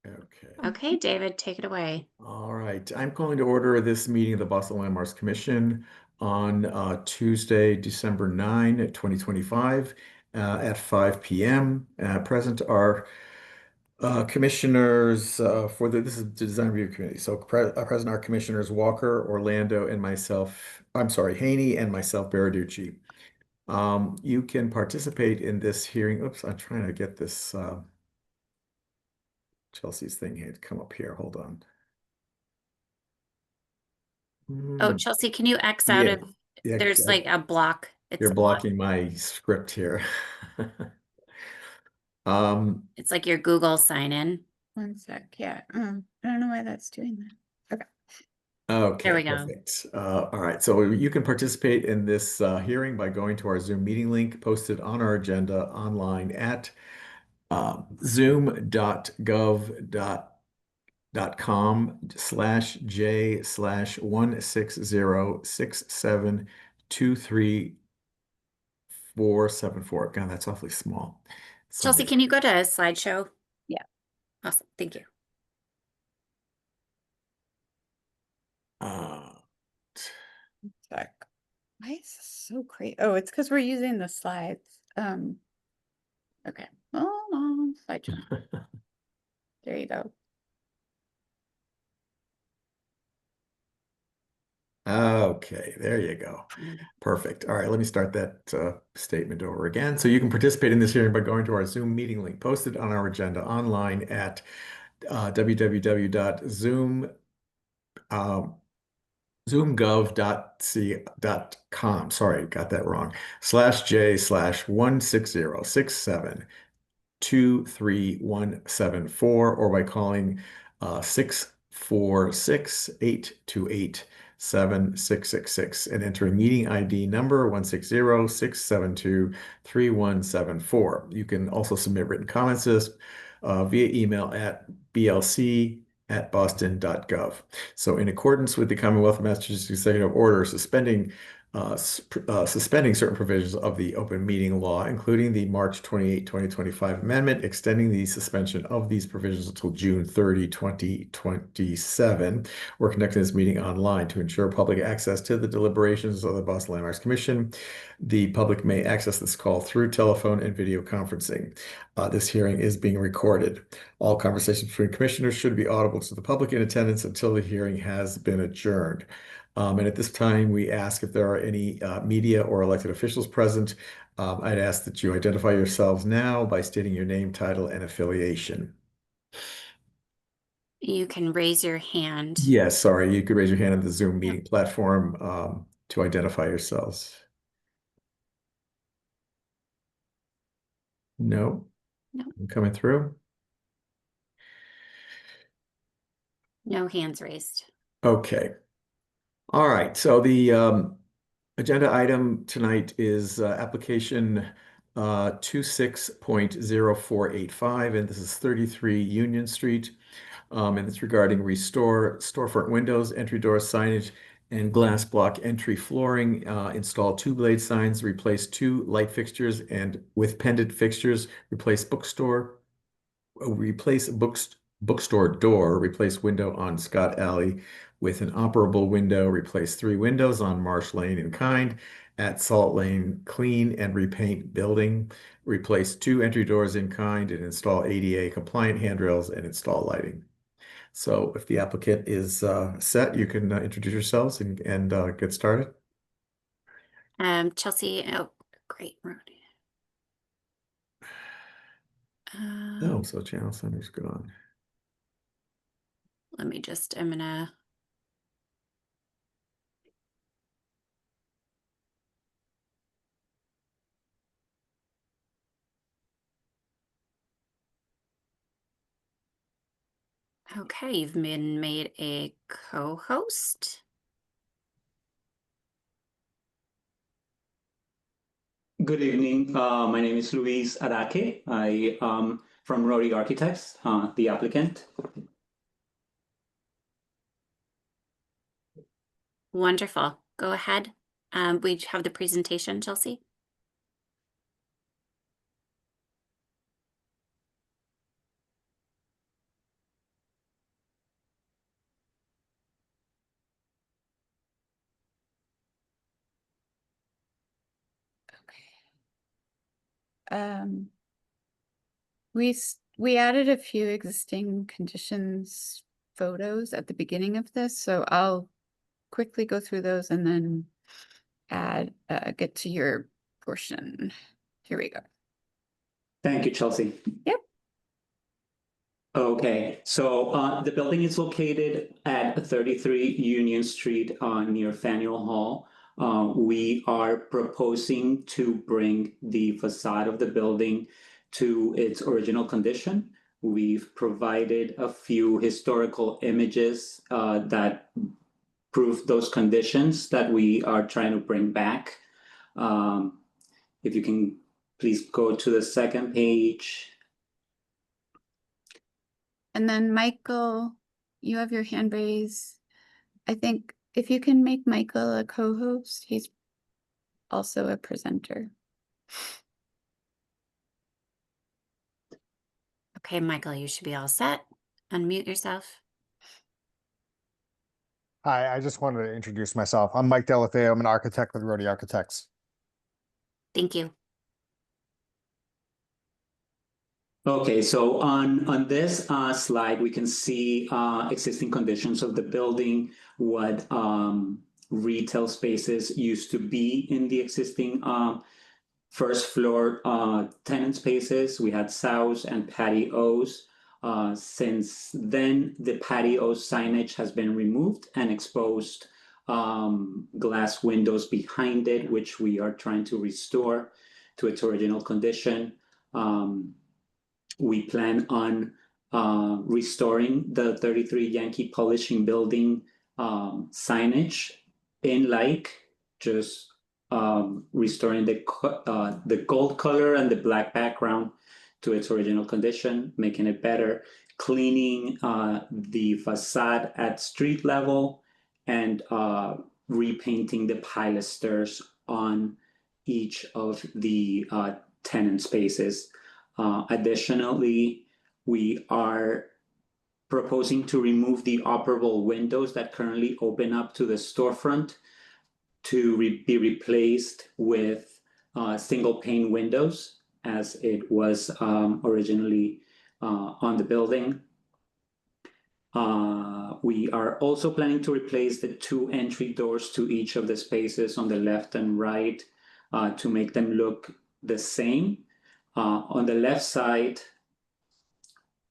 Okay. Okay, David, take it away. All right. I'm calling to order this meeting of the Boston Landmarks Commission on Tuesday, December 9, 2025, at 5 p.m. Present are commissioners this is the design review committee. So present are commissioners Walker, Orlando, and myself. I'm sorry, Haney and myself, Baraducci. You can participate in this hearing. Oops, I'm trying to get this Chelsea's thing here to come up here. Hold on. Oh, Hmm. Chelsea, can you X out Yeah, of, yeah, there's like a block. It's you're a block. blocking my script here. Um, It's like your Google sign in. One sec. Yeah. I don't know why that's doing that. Okay. There okay, we go. perfect. All right, so you can participate in this hearing by going to our Zoom meeting link posted on our agenda online at zoom.gov.com/J/1606723 474. God, that's awfully small. Chelsea, Somebody. can you go to a slideshow? Yeah. Awesome. Thank you. Uh, Sec. Why is this so crazy? Oh, it's because we're using the slides. Okay. Hold on. Slideshow. There you go. Okay, there you go. Perfect. All right, let me start that statement over again. So you can participate in this hearing by going to our Zoom meeting link posted on our agenda online at www.zoom zoomgov.com. Sorry, got that wrong. /J/16067232174 or by calling 646-828-7666 and entering meeting ID number 160-672-3174. You can also submit written comments via email at blc@boston.gov. So in accordance with the Commonwealth of Massachusetts Executive Order suspending certain provisions of the open meeting law, including the March 28, 2025 amendment, extending the suspension of these provisions until June 30, 2027. We're conducting this meeting online to ensure public access to the deliberations of the Boston Landmarks Commission. The public may access this call through telephone and video conferencing. This hearing is being recorded. All conversations between commissioners should be audible to the public in attendance until the hearing has been adjourned. And at this time, we ask if there are any media or elected officials present. I'd ask that you identify yourselves now by stating your name, title, and affiliation. You can raise your hand. Yes, sorry, you could raise your hand on the Zoom meeting platform to identify yourselves. No, No, I'm coming through. no hands raised. Okay. All right. So the agenda item tonight is application 26.0485, and this is 33 Union Street. And it's regarding restore storefront windows, entry door signage, and glass block entry flooring. Install two blade signs, replace two light fixtures, and with pendant fixtures, replace bookstore door, replace window on Scott Alley with an operable window, replace three windows on Marsh Lane in kind, at Salt Lane clean and repaint building, replace two entry doors in kind, and install ADA compliant handrails and install lighting. So if the applicant is set, you can introduce yourselves and get started. Chelsea, oh, great, Rody. Oh, so channel center's gone. Let me just, I'm gonna. Okay, you've been made a co-host. Good evening. My name is Luis Araque. I am from Rory Architects, the applicant. Wonderful. Go ahead. We have the presentation, Chelsea. We added a few existing conditions photos at the beginning of this, so I'll quickly go through those and then get to your portion. Here we go. Thank you, Chelsea. Yep. Okay, so the building is located at 33 Union Street near Faneuil Hall. We are proposing to bring the facade of the building to its original condition. We've provided a few historical images that prove those conditions that we are trying to bring back. If you can please go to the second page. And then Michael, you have your hand raised. I think if you can make Michael a co-host, he's also a presenter. Okay, Michael, you should be all set. Unmute yourself. Hi, I just wanted to introduce myself. I'm Mike Delafeo. I'm an architect with Rhodey Architects. Thank you. Okay, so on this slide, we can see existing conditions of the building, what retail spaces used to be in the existing first floor tenant spaces. We had sows and patios. Since then, the patio signage has been removed and exposed glass windows behind it, which we are trying to restore to its original condition. We plan on restoring the 33 Yankee Polishing Building signage in like, just restoring the gold color and the black background to its original condition, making it better, cleaning the facade at street level, and repainting the pilasters on each of the tenant spaces. Additionally, we are proposing to remove the operable windows that currently open up to the storefront to be replaced with single pane windows as it was originally on the building. We are also planning to replace the 2 entry doors to each of the spaces on the left and right to make them look the same. On the left side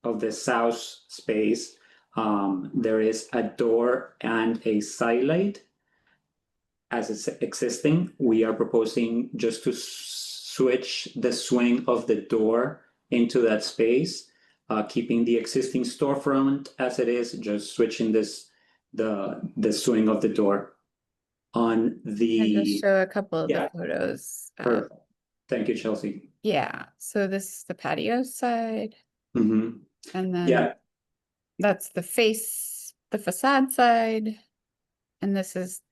of the south space, there is a door and a side light. As it's existing, we are proposing just to switch the swing of the door into that space, keeping the existing storefront as it is, just switching the swing of the door. On the And just show a couple of yeah. the photos. Perfect. Thank you, Chelsea. Yeah, so this is the patio side, Mm-hmm. and then Yeah. that's the facade side, and this is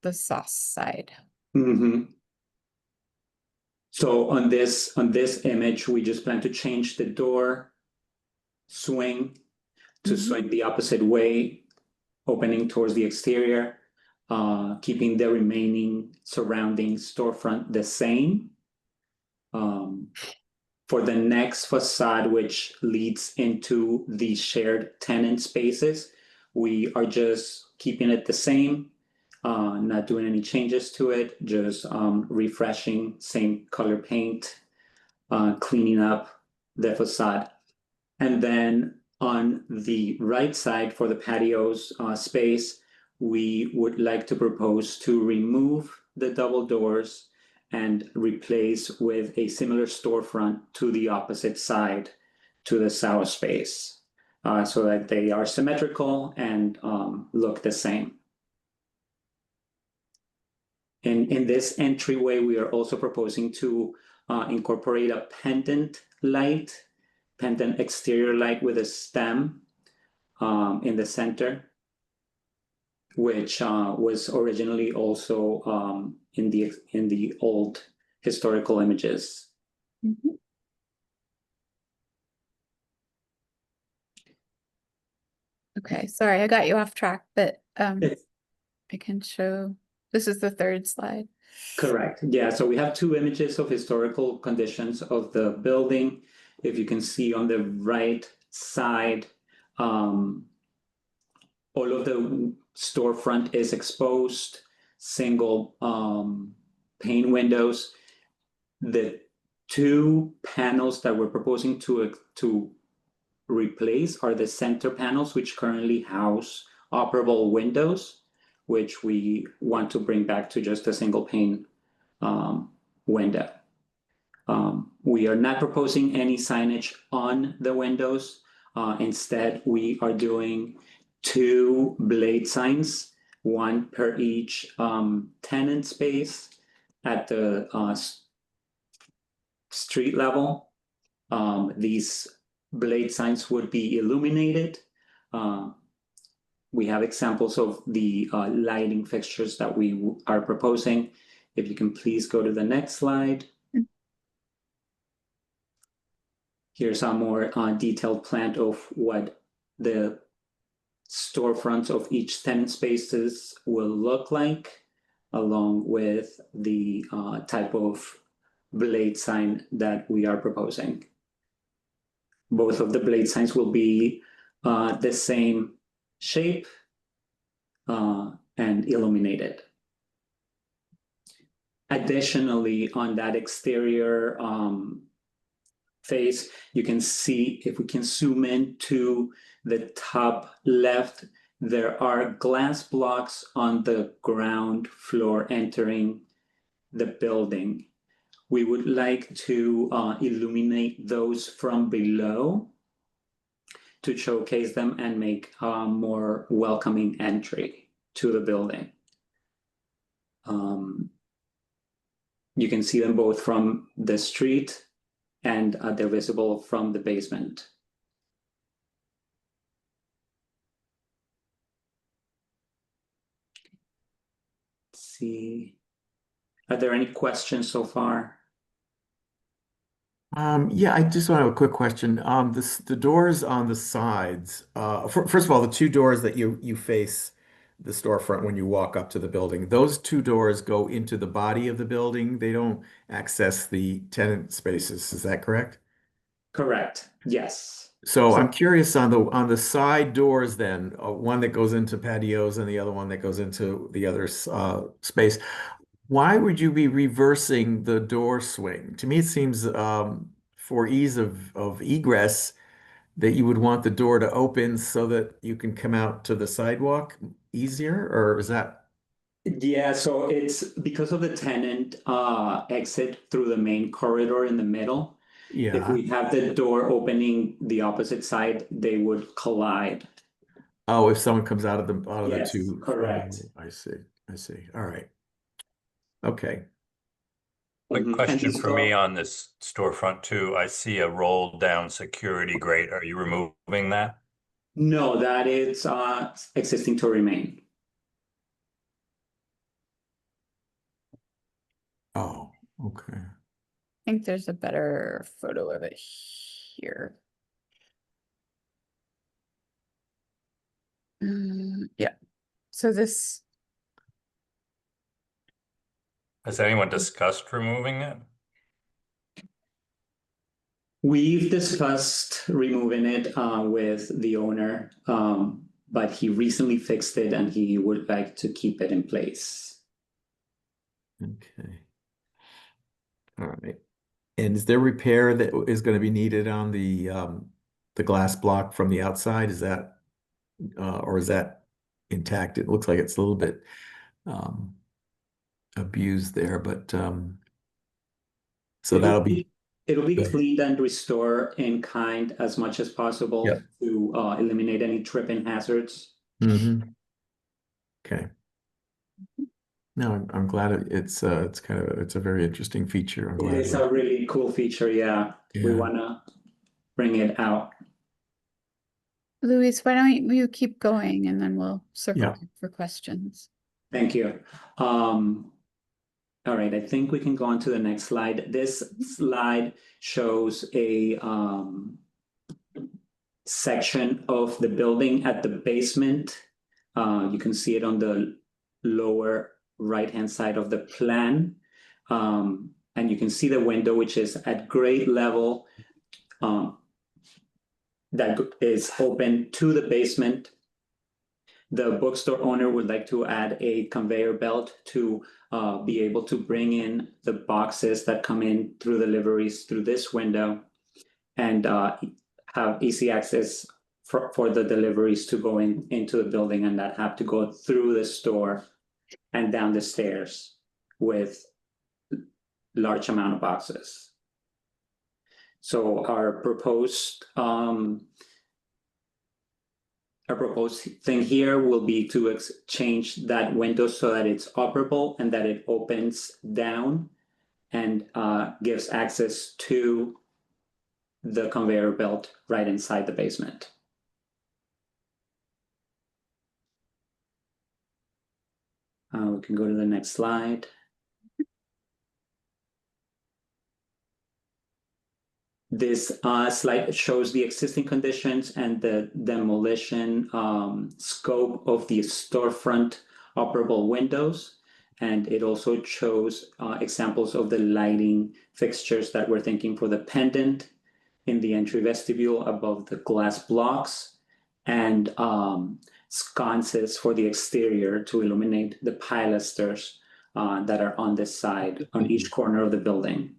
the sauce side. Mm-hmm. So on this image, we just plan to change the door swing to swing the opposite way, opening towards the exterior, keeping the remaining surrounding storefront the same. For the next facade, which leads into the shared tenant spaces, we are just keeping it the same, not doing any changes to it, just refreshing, same color paint, cleaning up the facade. And then on the right side for the patios space, we would like to propose to remove the double doors and replace with a similar storefront to the opposite side to the south space, so that they are symmetrical and look the same. In this entryway, we are also proposing to incorporate a pendant exterior light with a stem in the center, which was originally also in the old historical images. Mm-hmm. Okay, sorry, I got you off track, but I can show This is the third slide. Correct. Yeah, so we have two images of historical conditions of the building. If you can see on the right side, all of the storefront is exposed, single pane windows. The two panels that we're proposing to replace are the center panels, which currently house operable windows, which we want to bring back to just a single pane window. We are not proposing any signage on the windows. Instead, we are doing two blade signs, one per each tenant space at the street level. These blade signs would be illuminated. We have examples of the lighting fixtures that we are proposing. If you can please go to the next slide. Here's a more detailed plan of what the storefronts of each tenant spaces will look like, along with the type of blade sign that we are proposing. Both of the blade signs will be the same shape and illuminated. Additionally, on that exterior face, you can see, if we can zoom in to the top left, there are glass blocks on the ground floor entering the building. We would like to illuminate those from below to showcase them and make a more welcoming entry to the building. You can see them both from the street and they're visible from the basement. Let's see. Are there any questions so far? Yeah, I just want to have a quick question. The doors on the sides, first of all, the two doors that you face the storefront when you walk up to the building, those two doors go into the body of the building. They don't access the tenant spaces. Is that correct? Correct. Yes. So I'm curious on the side doors then, one that goes into patios and the other one that goes into the other space. Why would you be reversing the door swing? To me, it seems for ease of egress that you would want the door to open so that you can come out to the sidewalk easier, or is that? Yeah, so it's because of the tenant exit through the main corridor in the middle. If Yeah. we have the door opening the opposite side, they would collide. Oh, if someone comes out of the Yes, two. correct. Oh, I see. I see. All right. Okay. Quick And question these for me door- on this storefront too. I see a roll down security grate. Are you removing that? No, that is existing to remain. Oh, okay. I think there's a better photo of it here. Yeah, so this, Has anyone discussed removing it? We've discussed removing it with the owner, but he recently fixed it and he would like to keep it in place. Okay. All right. And is there repair that is going to be needed on the glass block from the outside? Is that or is that intact? It looks like it's a little bit abused there, but so that'll be It'll be good. cleaned and restored in kind as much as possible Yep. to eliminate any tripping hazards. Okay. No, I'm glad it's a very interesting feature. I'm It glad. is a really cool feature, yeah. We Yeah. want to bring it out. Luis, why don't you keep going and then we'll circle Yeah. back for questions. Thank you. All right, I think we can go on to the next slide. This slide shows a section of the building at the basement. You can see it on the lower right-hand side of the plan. And you can see the window, which is at grade level, that is open to the basement. The bookstore owner would like to add a conveyor belt to be able to bring in the boxes that come in through deliveries through this window, and have easy access for the deliveries to go into the building and not have to go through the store and down the stairs with large amount of boxes. So our proposed thing here will be to change that window so that it's operable and that it opens down and gives access to the conveyor belt right inside the basement. We can go to the next slide. This slide shows the existing conditions and the demolition scope of the storefront operable windows. And it also shows examples of the lighting fixtures that we're thinking for the pendant in the entry vestibule above the glass blocks, and sconces for the exterior to illuminate the pilasters that are on this side, on each corner of the building.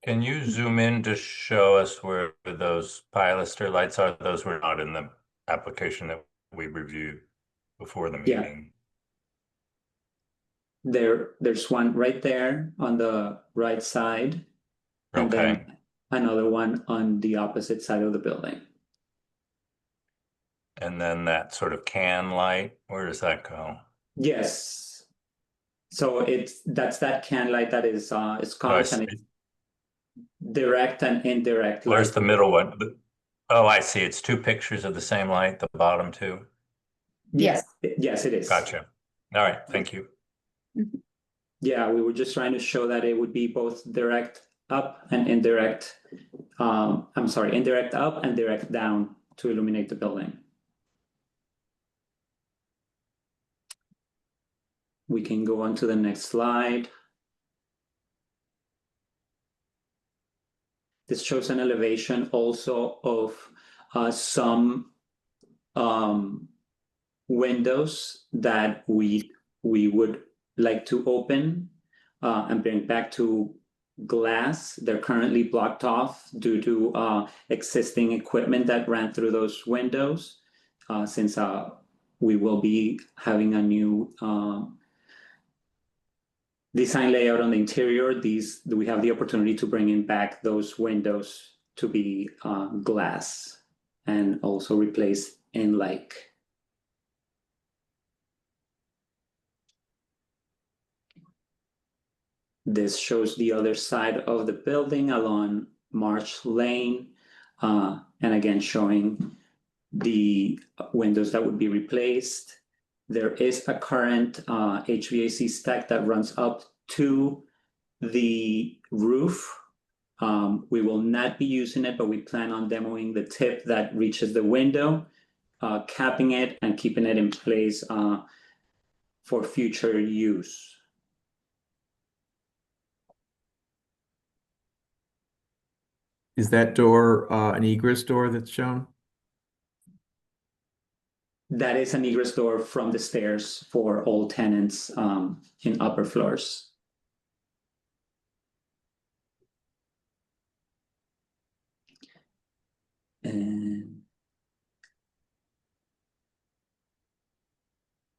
Can you zoom in to show us where those pilaster lights are? Those were not in the application that we reviewed before the meeting. There's one right there on the right side, and Okay. then another one on the opposite side of the building. And then that sort of can light, where does that go? Yes. So that's that can light that is it's Oh, I called kind see. of direct and indirect light. Where's the middle one? Oh, I see. It's two pictures of the same light, the bottom two. Yes, yes, it is. Gotcha. All right, thank you. Yeah, we were just trying to show that it would be both direct up and indirect. I'm sorry, indirect up and direct down to illuminate the building. We can go on to the next slide. This shows an elevation also of some windows that we would like to open and bring back to glass. They're currently blocked off due to existing equipment that ran through those windows. Since we will be having a new design layout on the interior, we have the opportunity to bring in back those windows to be glass and also replace in like. This shows the other side of the building along Marsh Lane, and again showing the windows that would be replaced. There is a current HVAC stack that runs up to the roof. We will not be using it, but we plan on demoing the tip that reaches the window, capping it and keeping it in place for future use. Is that door an egress door that's shown? That is an egress door from the stairs for all tenants in upper floors. And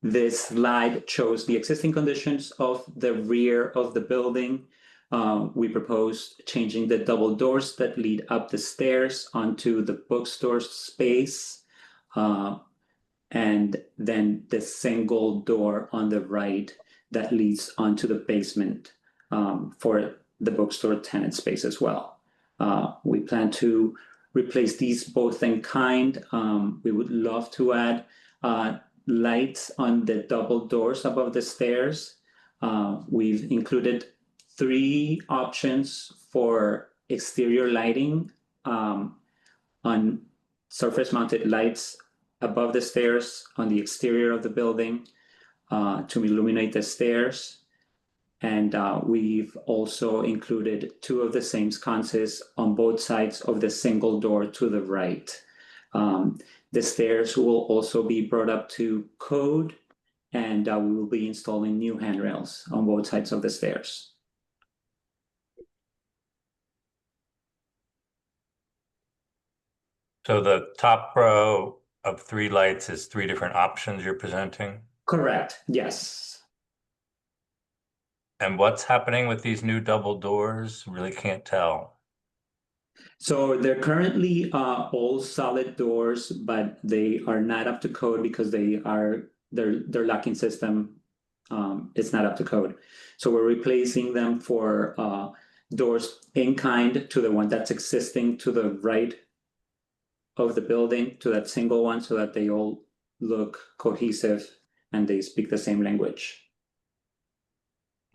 this slide shows the existing conditions of the rear of the building. We proposed changing the double doors that lead up the stairs onto the bookstore space, and then the single door on the right that leads onto the basement for the bookstore tenant space as well. We plan to replace these both in kind. We would love to add lights on the double doors above the stairs. We've included 3 options for exterior lighting on surface mounted lights above the stairs on the exterior of the building to illuminate the stairs. And we've also included 2 of the same sconces on both sides of the single door to the right. The stairs will also be brought up to code, and we will be installing new handrails on both sides of the stairs. So the top row of 3 lights is 3 different options you're presenting? Correct, yes. And what's happening with these new double doors? Really can't tell. So they're currently all solid doors, but they are not up to code because their locking system is not up to code. So we're replacing them for doors in kind to the one that's existing to the right of the building, to that single one, so that they all look cohesive and they speak the same language.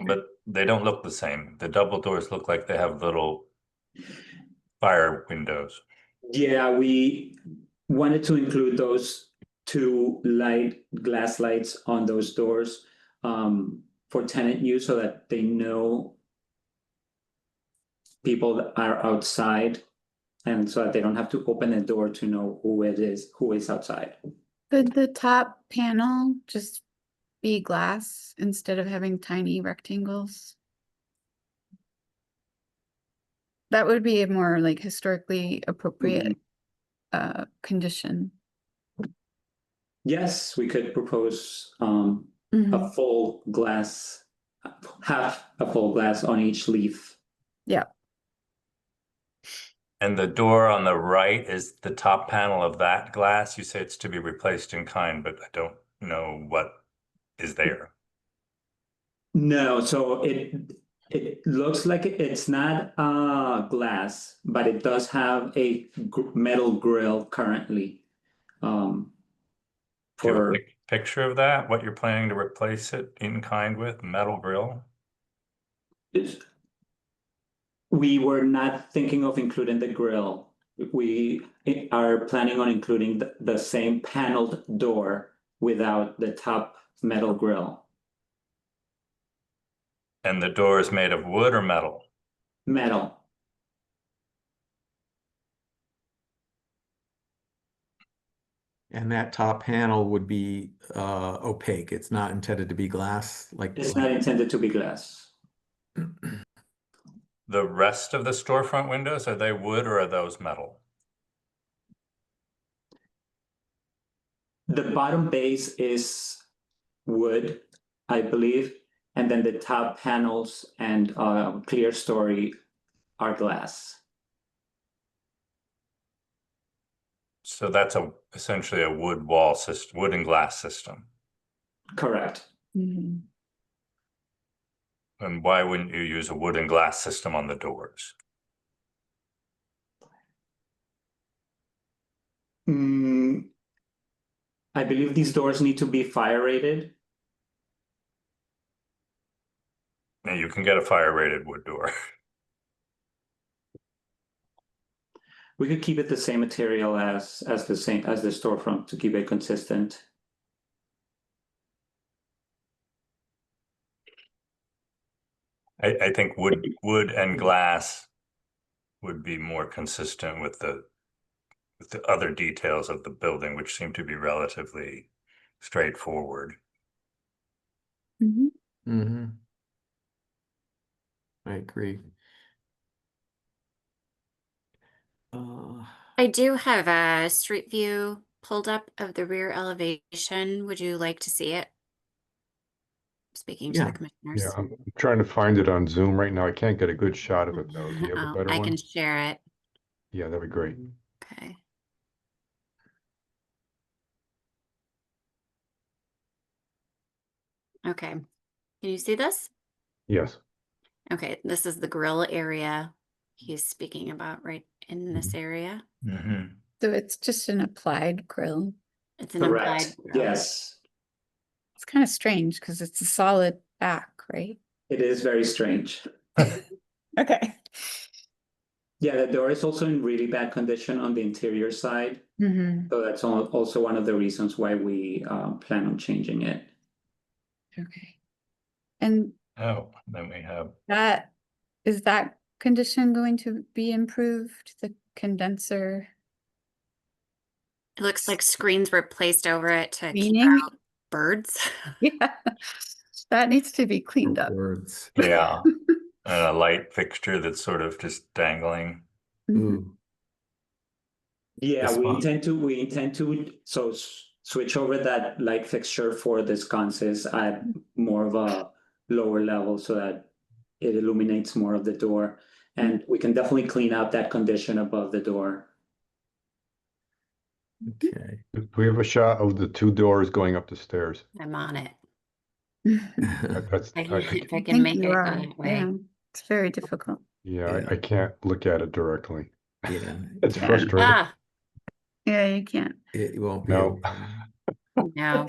But they don't look the same. The double doors look like they have little fire windows. Yeah, we wanted to include those 2 glass lights on those doors for tenant use, so that they know people that are outside, and so that they don't have to open the door to know who is outside. Could the top panel just be glass instead of having tiny rectangles? That would be a more like historically appropriate condition. Yes, we could propose Mhm. a full glass, half a full glass on each leaf. Yeah. And the door on the right is the top panel of that glass. You say it's to be replaced in kind, but I don't know what is there. No, so it looks like it's not glass, but it does have a metal grill currently. Do you have For a picture of that? What you're planning to replace it in kind with? Metal grill? we were not thinking of including the grill. We are planning on including the same paneled door without the top metal grill. And the door is made of wood or metal? Metal. And that top panel would be opaque. It's not intended to be glass like. It's not intended to be glass. The rest of the storefront windows, are they wood or are those metal? The bottom base is wood, I believe, and then the top panels and clear story are glass. So that's essentially a wood wall system, wood and glass system. Correct. Mhm. And why wouldn't you use a wood and glass system on the doors? I believe these doors need to be fire rated. Now you can get a fire rated wood door. We could keep it the same material as the storefront to keep it consistent. I think wood and glass would be more consistent with the other details of the building, which seem to be relatively straightforward. Mhm. Mm-hmm. I agree. I do have a street view pulled up of the rear elevation. Would you like to see it? Speaking to Yeah. the commissioners. Yeah, I'm trying to find it on Zoom right now. I can't get a good shot of it though. Do you have a Oh, better I one? can share it. Yeah, that'd be great. Okay. Okay. Can you see this? Yes. Okay, this is the grill area he's speaking about right in this area. Mm-hmm. So it's just an applied grill. It's an implied Correct. grill. Yes, It's kind of strange because it's a solid back, right? it is very strange. Okay. Yeah, the door is also in really bad condition on the interior side. Mhm. So that's also one of the reasons why we plan on changing it. Okay. And Oh, then we have, is that condition going to be improved, the condenser It looks like screens were placed over it to keep meaning? out birds. Yeah, that needs to be cleaned up. Words. yeah, and a light fixture that's sort of just dangling. Mhm. Ooh. Yeah, The spot. we intend to switch over that light fixture for the sconces at more of a lower level so that it illuminates more of the door. And we can definitely clean up that condition above the door. Okay. Do we have a shot of the two doors going up the stairs? I'm on it. That's, If I I can think make you it go are, that way. yeah, it's very difficult. yeah, Yeah. I can't look at it directly. Yeah. It's Yeah. frustrating. Ah, Yeah, you can't. It won't be No. okay. no.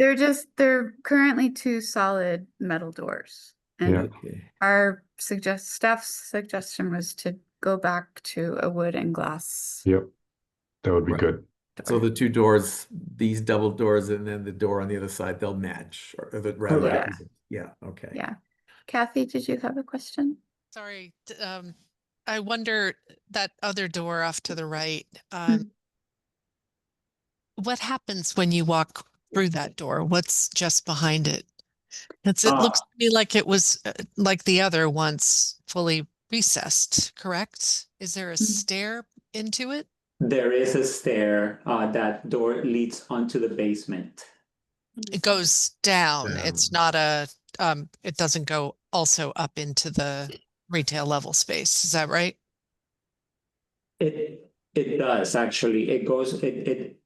They're currently two solid metal doors. And Yeah. Okay. our staff's suggestion was to go back to a wood and glass. Yep, that would be Right. good. So the two doors, these double doors, and then the door on the other side, they'll match, or rather, Correct. yeah, okay. Yeah. Kathy, did you have a question? Sorry, I wonder that other door off to the right, Mhm. what happens when you walk through that door? What's just behind it? It Uh, looks to me like it was like the other once fully recessed, correct? Is there a Mhm. stair into it? There is a stair, that door leads onto the basement. It goes down. Down. It's not it doesn't go also up into the retail level space. Is that right? It does actually. It goes it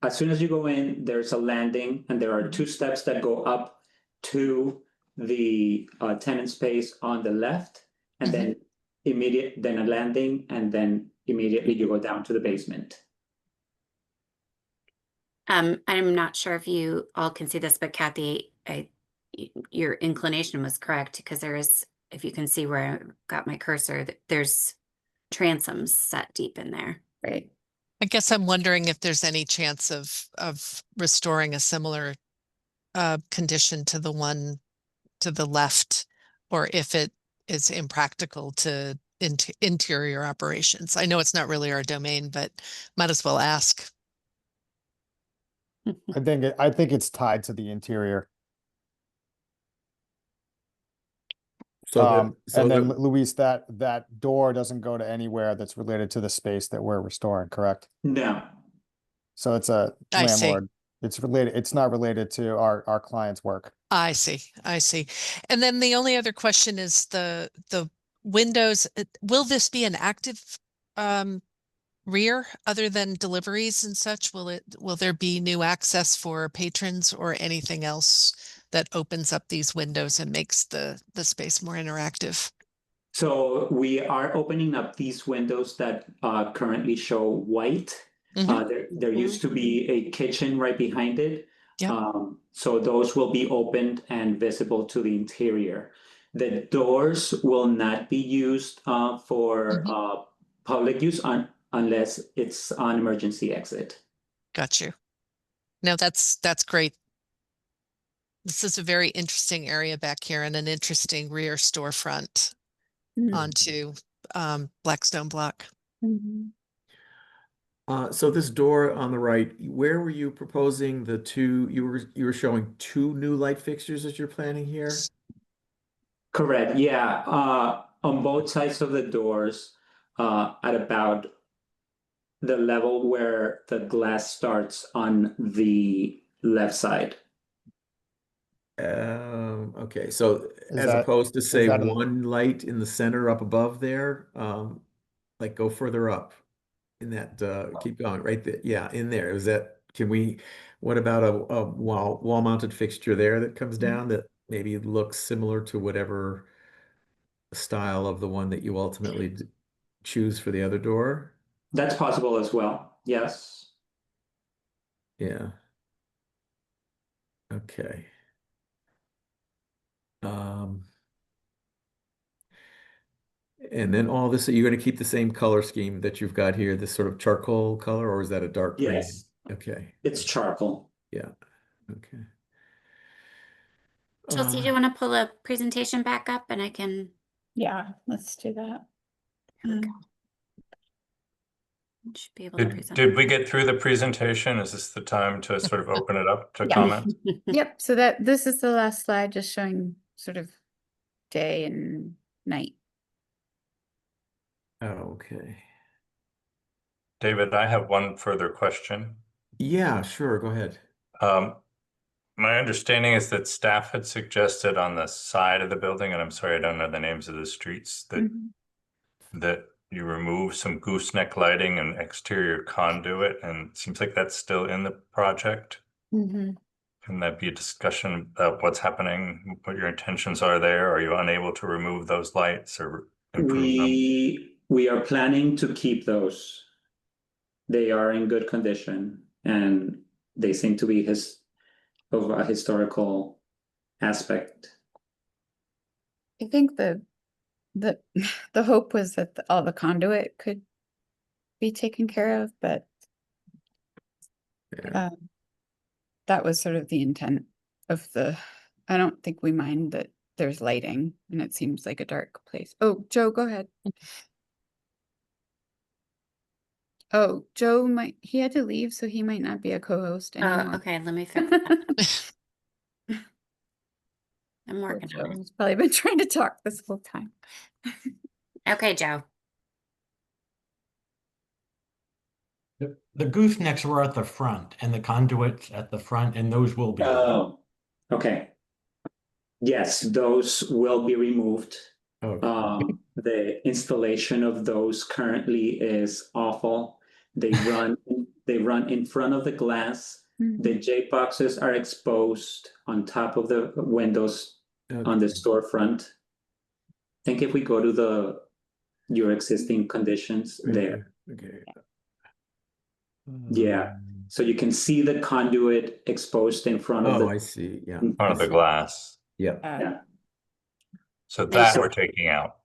as soon as you go in, there's a landing, and there are two steps that go up to the tenant space on the left, and then then a landing, and then immediately you go down to the basement. I'm not sure if you all can see this, but Kathy, your inclination was correct because there is, if you can see where I got my cursor, there's transoms set deep in there. Right. I guess I'm wondering if there's any chance of restoring a similar condition to the one to the left, or if it is impractical to interior operations. I know it's not really our domain, but might as well ask. I think it's tied to the interior. And then Luis, that door doesn't go to anywhere that's related to the space that we're restoring, correct? No. So it's a I see. landlord. It's related, it's not related to our client's work. I see. I see. And then the only other question is the windows. Will this be an active rear other than deliveries and such? Will there be new access for patrons or anything else that opens up these windows and makes the space more interactive? So we are opening up these windows that currently show white. There used to be a kitchen right behind it. Yep. So those will be opened and visible to the interior. The doors will not be used for public use unless it's an emergency exit. Got you. No, that's great. This is a very interesting area back here and an interesting rear storefront onto Blackstone Block. Mhm. So this door on the right, where were you proposing the two, you were showing two new light fixtures that you're planning here? Correct. Yeah. On both sides of the doors, at about the level where the glass starts on the left side. Okay, so as opposed to say one light in the center up above there, like go further up in that, keep going right there. Yeah, in there. Is that, what about a wall mounted fixture there that comes down that maybe looks similar to whatever style of the one that you ultimately choose for the other door? That's possible as well. Yes. Yeah. Okay. And then all this, you're going to keep the same color scheme that you've got here, this sort of charcoal color, or is that a dark green? Yes, Okay, it's charcoal. yeah, okay. Chelsea, do you want to pull a presentation back up and I can? Yeah, let's do that. Should be able to Did, present. did we get through the presentation? Is this the time to sort of open it up to Yeah. comment? Yep, so this is the last slide, just showing sort of day and night. Okay. David, I have one further question. Yeah, sure, go ahead. My understanding is that staff had suggested on the side of the building, and I'm sorry, I don't know the names of the streets, that that you remove some gooseneck lighting and exterior conduit, and it seems like that's still in the project. Can that be a discussion about what's happening, what your intentions are there? Are you unable to remove those lights or improve them? We are planning to keep those. They are in good condition and they seem to be of a historical aspect. I think the hope was that all the conduit could be taken care of, but Yeah. that was sort of the intent of I don't think we mind that there's lighting and it seems like a dark place. Oh, Joe, go ahead. Oh, Joe he had to leave, so he might not be a co-host anymore. Oh, okay, let me fix that. I'm Poor working Joe. on He's probably been trying to talk this whole time. it. Okay, Joe. The goosenecks were at the front and the conduits at the front, and those will be. Oh, okay. Yes, those will be removed. Okay. The installation of those currently is awful. They run in front of the glass. The J boxes are exposed on top of the windows on the storefront. I think if we go to your existing conditions there. Okay. Yeah. So you can see the conduit exposed in front of Oh, I see, yeah. In front of the glass. Yeah. Yeah. So that So- we're taking out.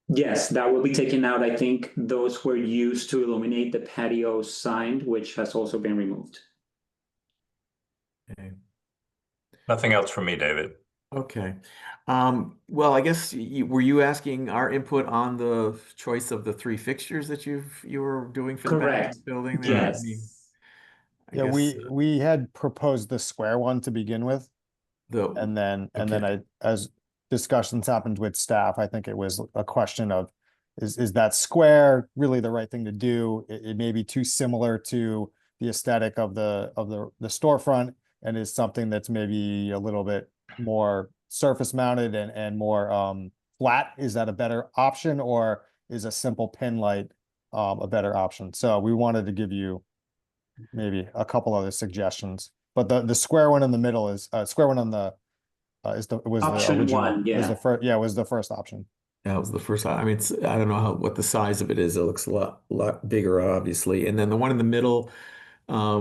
Yes, that will be taken out. I think those were used to illuminate the patio sign, which has also been removed. Okay. Nothing else from me, David. Okay. Well, I guess were you asking our input on the choice of the three fixtures that you were doing for the Correct. building there? I mean, Yes. I Yeah, guess we had proposed the square one to begin with, and then okay. as discussions happened with staff, I think it was a question of is that square really the right thing to do? It may be too similar to the aesthetic of the storefront, and is something that's maybe a little bit more surface mounted and more flat. Is that a better option, or is a simple pin light a better option? So we wanted to give you maybe a couple other suggestions, but the square one in the middle is square one on the was the Option original, one, yeah. was the first, yeah, was the first option. That was the first. I mean, I don't know what the size of it is. It looks a lot bigger, obviously. And then the one in the middle, I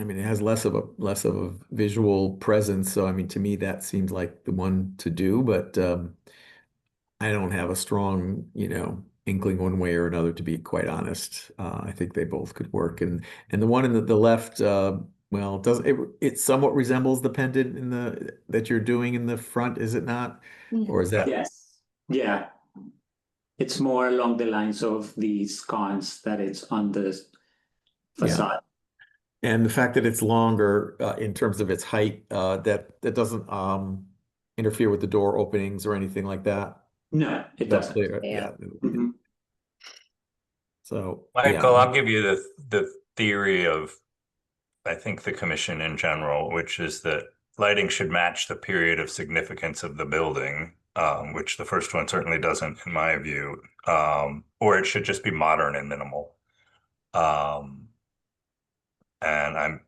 mean, it has less of a visual presence. So, I mean, to me, that seems like the one to do. But I don't have a strong, inkling one way or another, to be quite honest. I think they both could work. And the one in the left, well, it somewhat resembles the pendant that you're doing in the front, is it not? Or is that? Yes. Yeah. It's more along the lines of the sconce that it's on the facade. And the fact that it's longer in terms of its height, that doesn't interfere with the door openings or anything like that. No, it That's doesn't. clear. Yeah. Mhm. So, Michael, yeah. I'll give you the theory of, I think, the commission in general, which is that lighting should match the period of significance of the building, which the first one certainly doesn't, in my view, or it should just be modern and minimal. And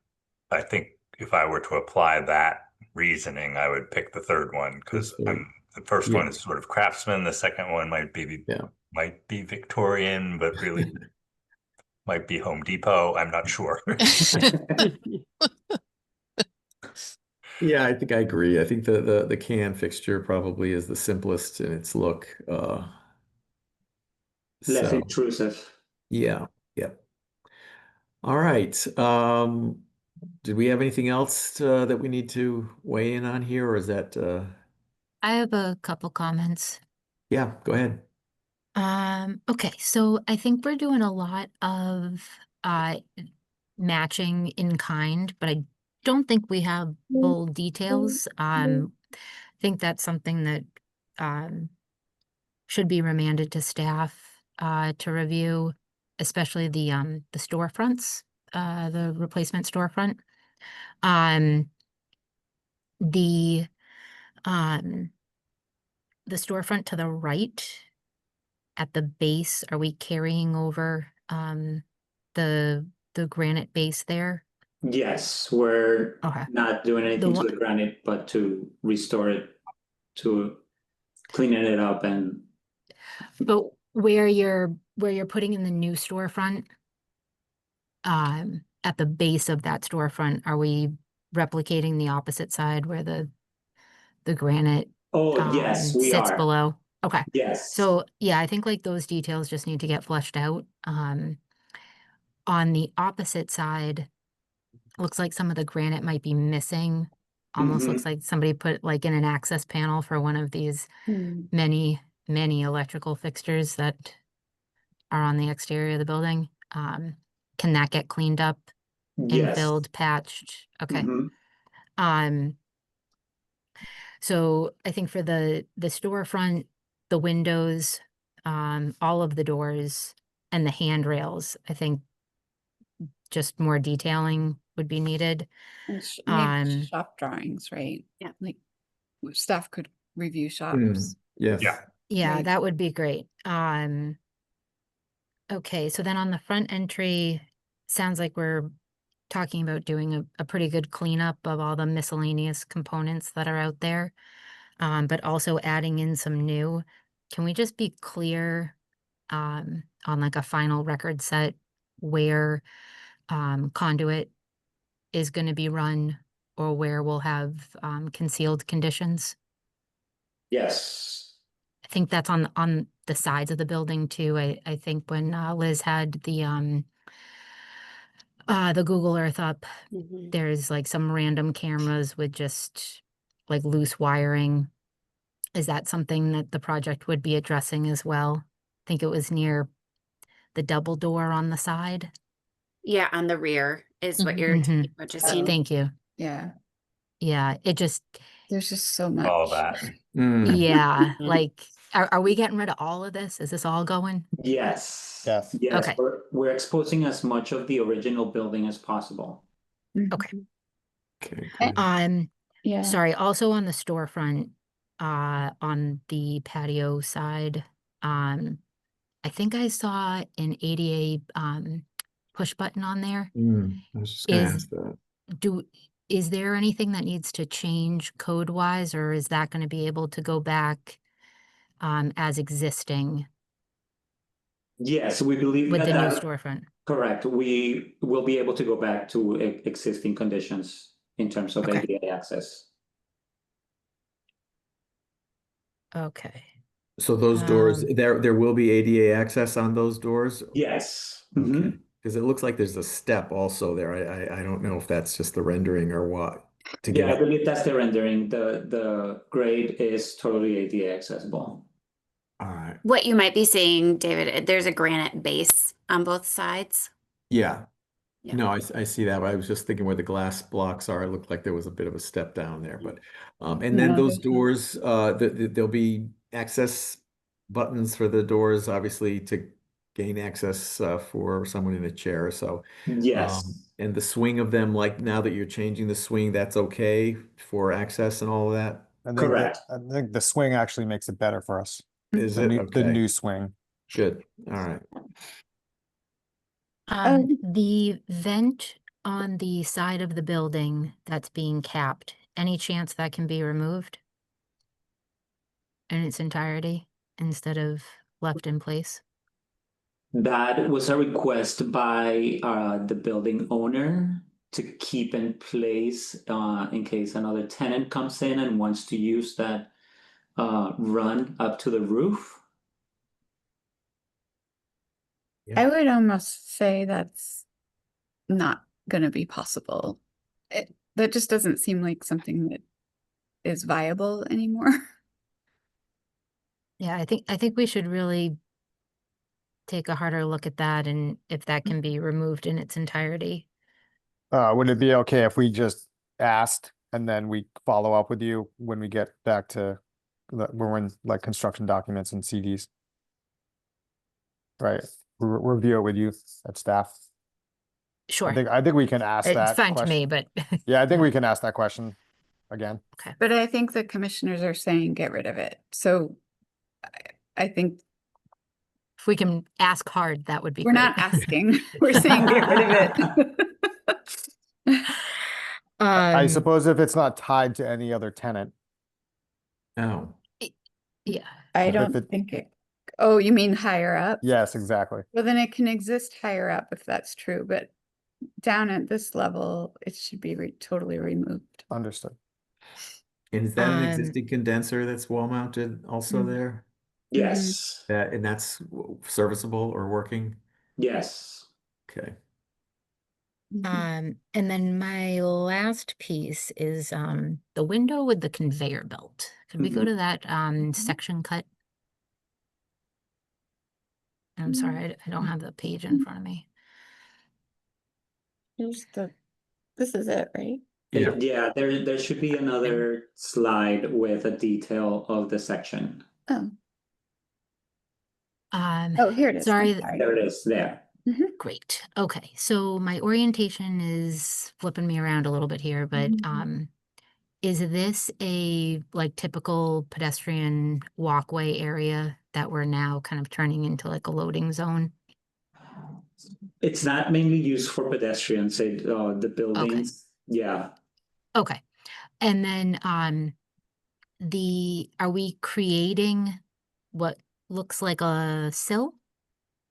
I think if I were to apply that reasoning, I would pick the third one, because the first one is sort of craftsman. The second one might be Victorian, but really might be Home Depot. I'm not sure. Yeah, I think I agree. I think the can fixture probably is the simplest in its look. Less So, intrusive. yeah, yep. All right. Did we have anything else that we need to weigh in on here, or is that I have a couple comments. yeah, go ahead. Okay, so I think we're doing a lot of matching in kind, but I don't think we have full details. I think that's something that should be remanded to staff to review, especially the storefronts, the replacement storefront. The um the storefront to the right at the base, are we carrying over the granite base there? Yes, we're Okay. not doing anything to one- the granite, but to restore it, to cleaning it up and But where you're putting in the new storefront, at the base of that storefront, are we replicating the opposite side where the granite oh, yes, we sits are. below? Okay. Yes. So yeah, I think like those details just need to get fleshed out. On the opposite side, looks like some of the granite might be missing. Almost looks like somebody put like in an access panel for one of these many electrical fixtures that are on the exterior of the building. Can that get cleaned up, Yes. infilled, patched? Okay. Mhm. So I think for the storefront, the windows, all of the doors and the handrails, I think just more detailing would be needed. And maybe Um, shop drawings, right? Yeah. Like staff could review Mm, shops. yes. Yeah. Yeah, Right. that would be great. Okay, so then on the front entry, sounds like we're talking about doing a pretty good cleanup of all the miscellaneous components that are out there, but also adding in some new. Can we just be clear on like a final record set where conduit is going to be run or where we'll have concealed conditions? Yes. I think that's on the sides of the building too. I think when Liz had the Google Earth up, Mhm. there's like some random cameras with just like loose wiring. Is that something that the project would be addressing as well? I think it was near the double door on the side. Yeah, on the rear is what you're Mhm. purchasing. Thank you. Yeah. Yeah, it just, There's just so much. All that. yeah, Mhm. like, are we getting rid of all of this? Is this all going? Yes. Yes. Yes. Okay. We're exposing as much of the original building as possible. Okay. Okay, Eh, good. Yeah. Sorry, also on the storefront, on the patio side, I think I saw an ADA push button on there. I was just gonna Is ask that. is there anything that needs to change code wise, or is that going to be able to go back as existing Yes, we believe with that the new that storefront? correct. We will be able to go back to existing conditions in terms of Okay. ADA access. Okay. So those doors, Um, there will be ADA access on those doors? Yes. Okay, Mhm. because it looks like there's a step also there. I don't know if that's just the rendering or what to Yeah, I get. believe that's the rendering. The grade is totally ADA accessible. All right. What you might be seeing, David, there's a granite base on both sides. Yeah. Yeah. No, I see that. But I was just thinking where the glass blocks are. It looked like there was a bit of a step down there, but and then No, those there's not. doors, there'll be access buttons for the doors, obviously to gain access for someone in a chair. So Yes. and the swing of them, like now that you're changing the swing, that's okay for access and all of that. Correct. I think the swing actually makes it better for us. Is The it new, the okay? new swing. Good. All right. the vent on the side of the building that's being capped, any chance that can be removed in its entirety instead of left in place? That was a request by the building owner to keep in place in case another tenant comes in and wants to use that run up to the roof. Yeah. I would almost say that's not gonna be possible. That just doesn't seem like something that is viable anymore. Yeah, I think we should really take a harder look at that and if that can be removed in its entirety. Would it be okay if we just asked and then we follow up with you when we get back to we're in like construction documents and CDs? Right, review it with you at staff. Sure. I think we can ask It's that fine to me, question. but Yeah, I think we can ask that question again. okay. But I think the commissioners are saying get rid of it. So I think If we can ask hard, that would be we're great. not asking, we're saying get rid of it. I Um, suppose if it's not tied to any other tenant, Oh, yeah. I If don't it- think it, oh, you mean higher up? yes, exactly. Well, then it can exist higher up if that's true, but down at this level, it should be totally removed. Understood. and is that an Um, existing condenser that's wall mounted also Mhm. there? Yes, And that's serviceable or working? yes. Okay. and then my last piece is the window with the conveyor belt. Could we go Mhm. to that section cut? I'm sorry, I don't have the page in front of me. Here's this is it, right? Yeah. Yeah, there should be another slide with a detail of the section. Oh, Um, oh, here it is. I'm sorry, sorry. There it is, there. great. Okay, so my orientation is flipping me around a little bit here, but is this a like typical pedestrian walkway area that we're now kind of turning into like a loading zone? It's not mainly used for pedestrians, the buildings, yeah. Okay. And then are we creating what looks like a sill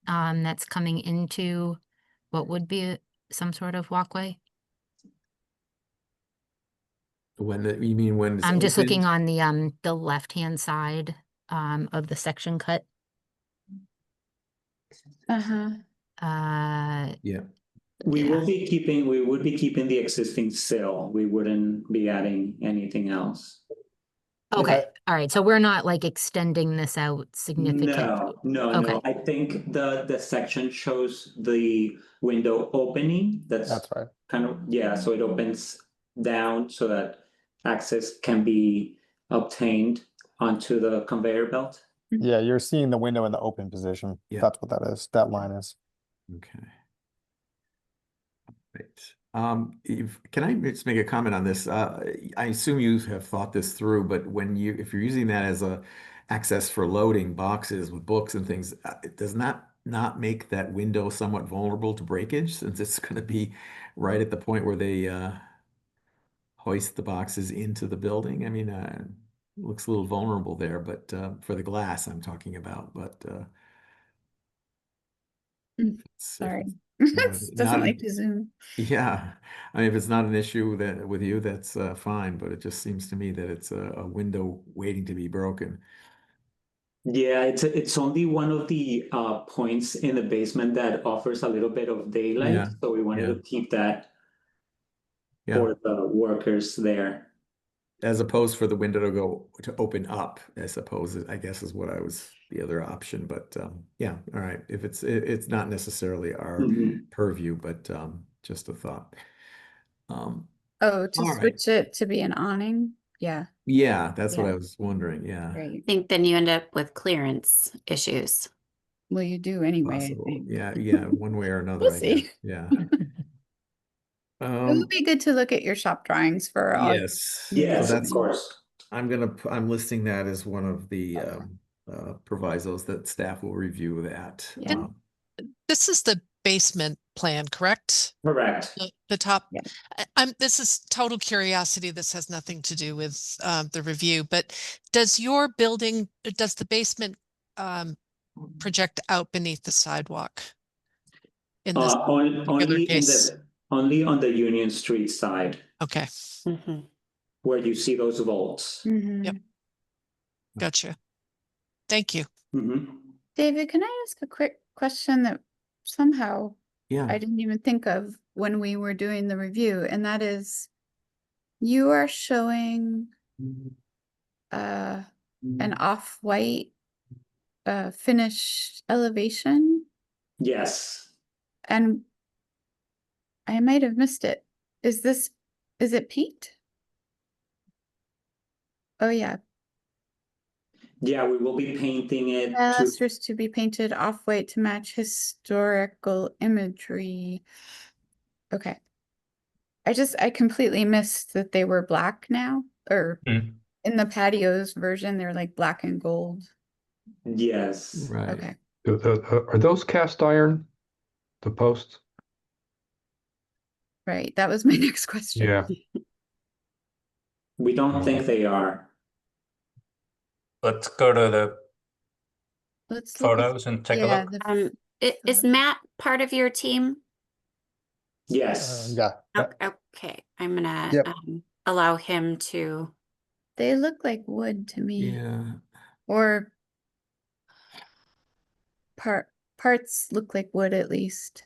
that's coming into what would be some sort of walkway? You mean when it's I'm just looking opened? on the left-hand side of the section cut. Uh-huh. Yeah. We Yeah. would be keeping the existing sill. We wouldn't be adding anything else. Okay. All right. So we're not like extending this out significantly. No. Okay. I think the section shows the window opening. That's right. kind of, yeah, so it opens down so that access can be obtained onto the conveyor belt. Yeah, you're seeing the window in the open position. Yeah. That's what that is. That line is. Okay. Right. Can I just make a comment on this? I assume you have thought this through, but if you're using that as a access for loading boxes with books and things, it does not make that window somewhat vulnerable to breakage, since it's going to be right at the point where they hoist the boxes into the building. I mean, it looks a little vulnerable there, but for the glass I'm talking about. But Sorry. not Doesn't a- like to zoom. Yeah, I mean, if it's not an issue with you, that's fine, but it just seems to me that it's a window waiting to be broken. Yeah, it's only one of the points in the basement that offers a little bit of daylight, Yeah, so we wanted yeah. to keep that Yeah, for the workers there. as opposed for the window to open up, I suppose, I guess is what the other option, but yeah, all right. If it's not necessarily our Mhm. purview, but just a thought. Oh, all to right. switch it to be an awning? Yeah, Yeah, that's what Yeah. I was wondering. Yeah, I great. think then you end up with clearance issues. Well, you do anyway, I possible. think. Yeah, one way or another, We'll I see. guess. Yeah. It would be good to look at your shop drawings for all. Yes. Yes, So of that's course. I'm listing that as one of the provisos that staff will review that. Yeah. This is the basement plan, correct? Correct. The top. Yeah. This is total curiosity. This has nothing to do with the review, but does the basement project out beneath the sidewalk? In this particular case? Only on the Union Street side Okay, where you see those vaults. Mhm. Yep. Gotcha. Thank you. Mhm. David, can I ask a quick question that somehow Yeah. I didn't even think of when we were doing the review, and that is you are showing an off-white finished elevation, Yes. and I might have missed it. Is it peaked? Oh yeah, Yeah, we will be painting it to, pilasters to be painted off-white to match historical imagery. Okay. I completely missed that they were black now, or Mm. in the patios version, they're like black and gold. yes. Right. Okay. Are those cast iron, the posts? Right. That was my next question. Yeah. We don't think they are. Let's go to the Let's look at, photos and take a yeah, look. Is Matt part of your team? Yes. Yeah. Okay, I'm gonna Yep. allow him to. they look like wood to me, Yeah. or parts look like wood at least.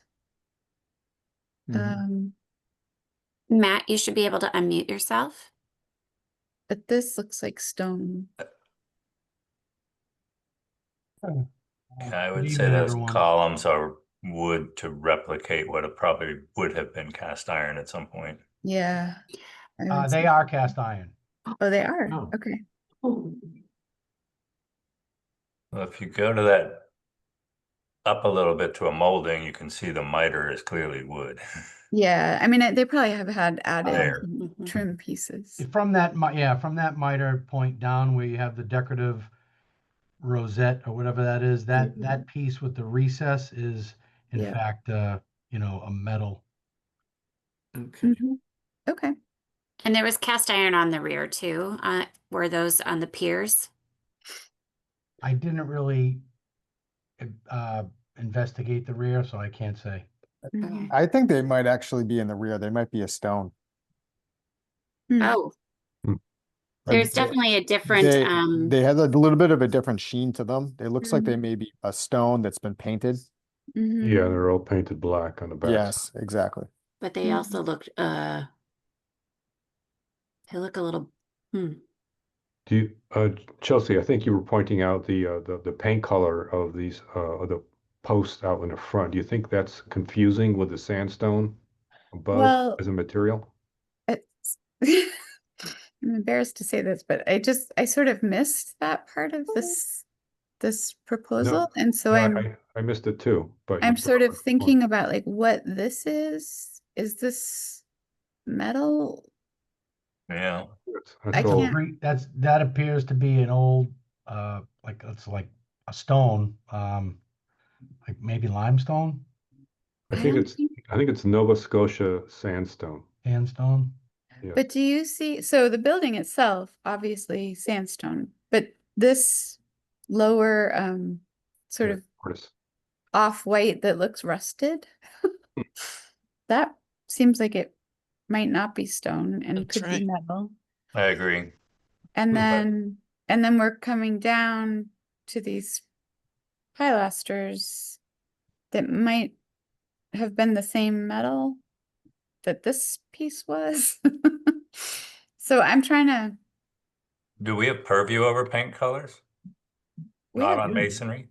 Mhm. Matt, you should be able to unmute yourself. But this looks like stone. Yeah, I Good would say evening, those everyone. columns are wood to replicate what it probably would have been cast iron at some point. Yeah. I would They say- are cast iron. Oh, they are. Oh. Okay. Well, if you go to that up a little bit to a molding, you can see the miter is clearly wood. Yeah. I mean, they probably have had added There. some trim pieces. From that, from that miter point down where you have the decorative rosette or whatever that is, that piece with the recess is in Yeah. fact, a metal. Okay. Mhm. Okay. And there was cast iron on the rear too. Were those on the piers? I didn't really investigate the rear, so I can't say. Mhm. I think they might actually be in the rear. They might be a stone. Oh, Hmm. there's Like, definitely a different. they had a little bit of a different sheen to them. It looks like they Mhm. may be a stone that's been painted. Mhm. Yeah, they're all painted black on the back. Yes, exactly. But they also look. They look a little. Do you, Chelsea, I think you were pointing out the paint color of these of the posts out in the front. Do you think that's confusing with the sandstone above Well, as a material? it's I'm embarrassed to say this, but I sort of missed that part of this proposal. And so No, I missed it too, but I'm you sort brought of up a point. thinking about like what this is. Is this metal? Yeah. That's I all. can't. That appears to be an old, like it's like a stone, like maybe limestone, I I think don't it's think. I think it's Nova Scotia sandstone. sandstone. Yes. But do you see, so the building itself, obviously sandstone, but this lower sort Yeah, of of course. off-white that looks rusted, that seems like it might not be stone and That's could be right. metal. I agree. And But- then we're coming down to these pilasters that might have been the same metal that this piece was. So I'm trying to. Do we have purview over paint colors? we Not have- on masonry?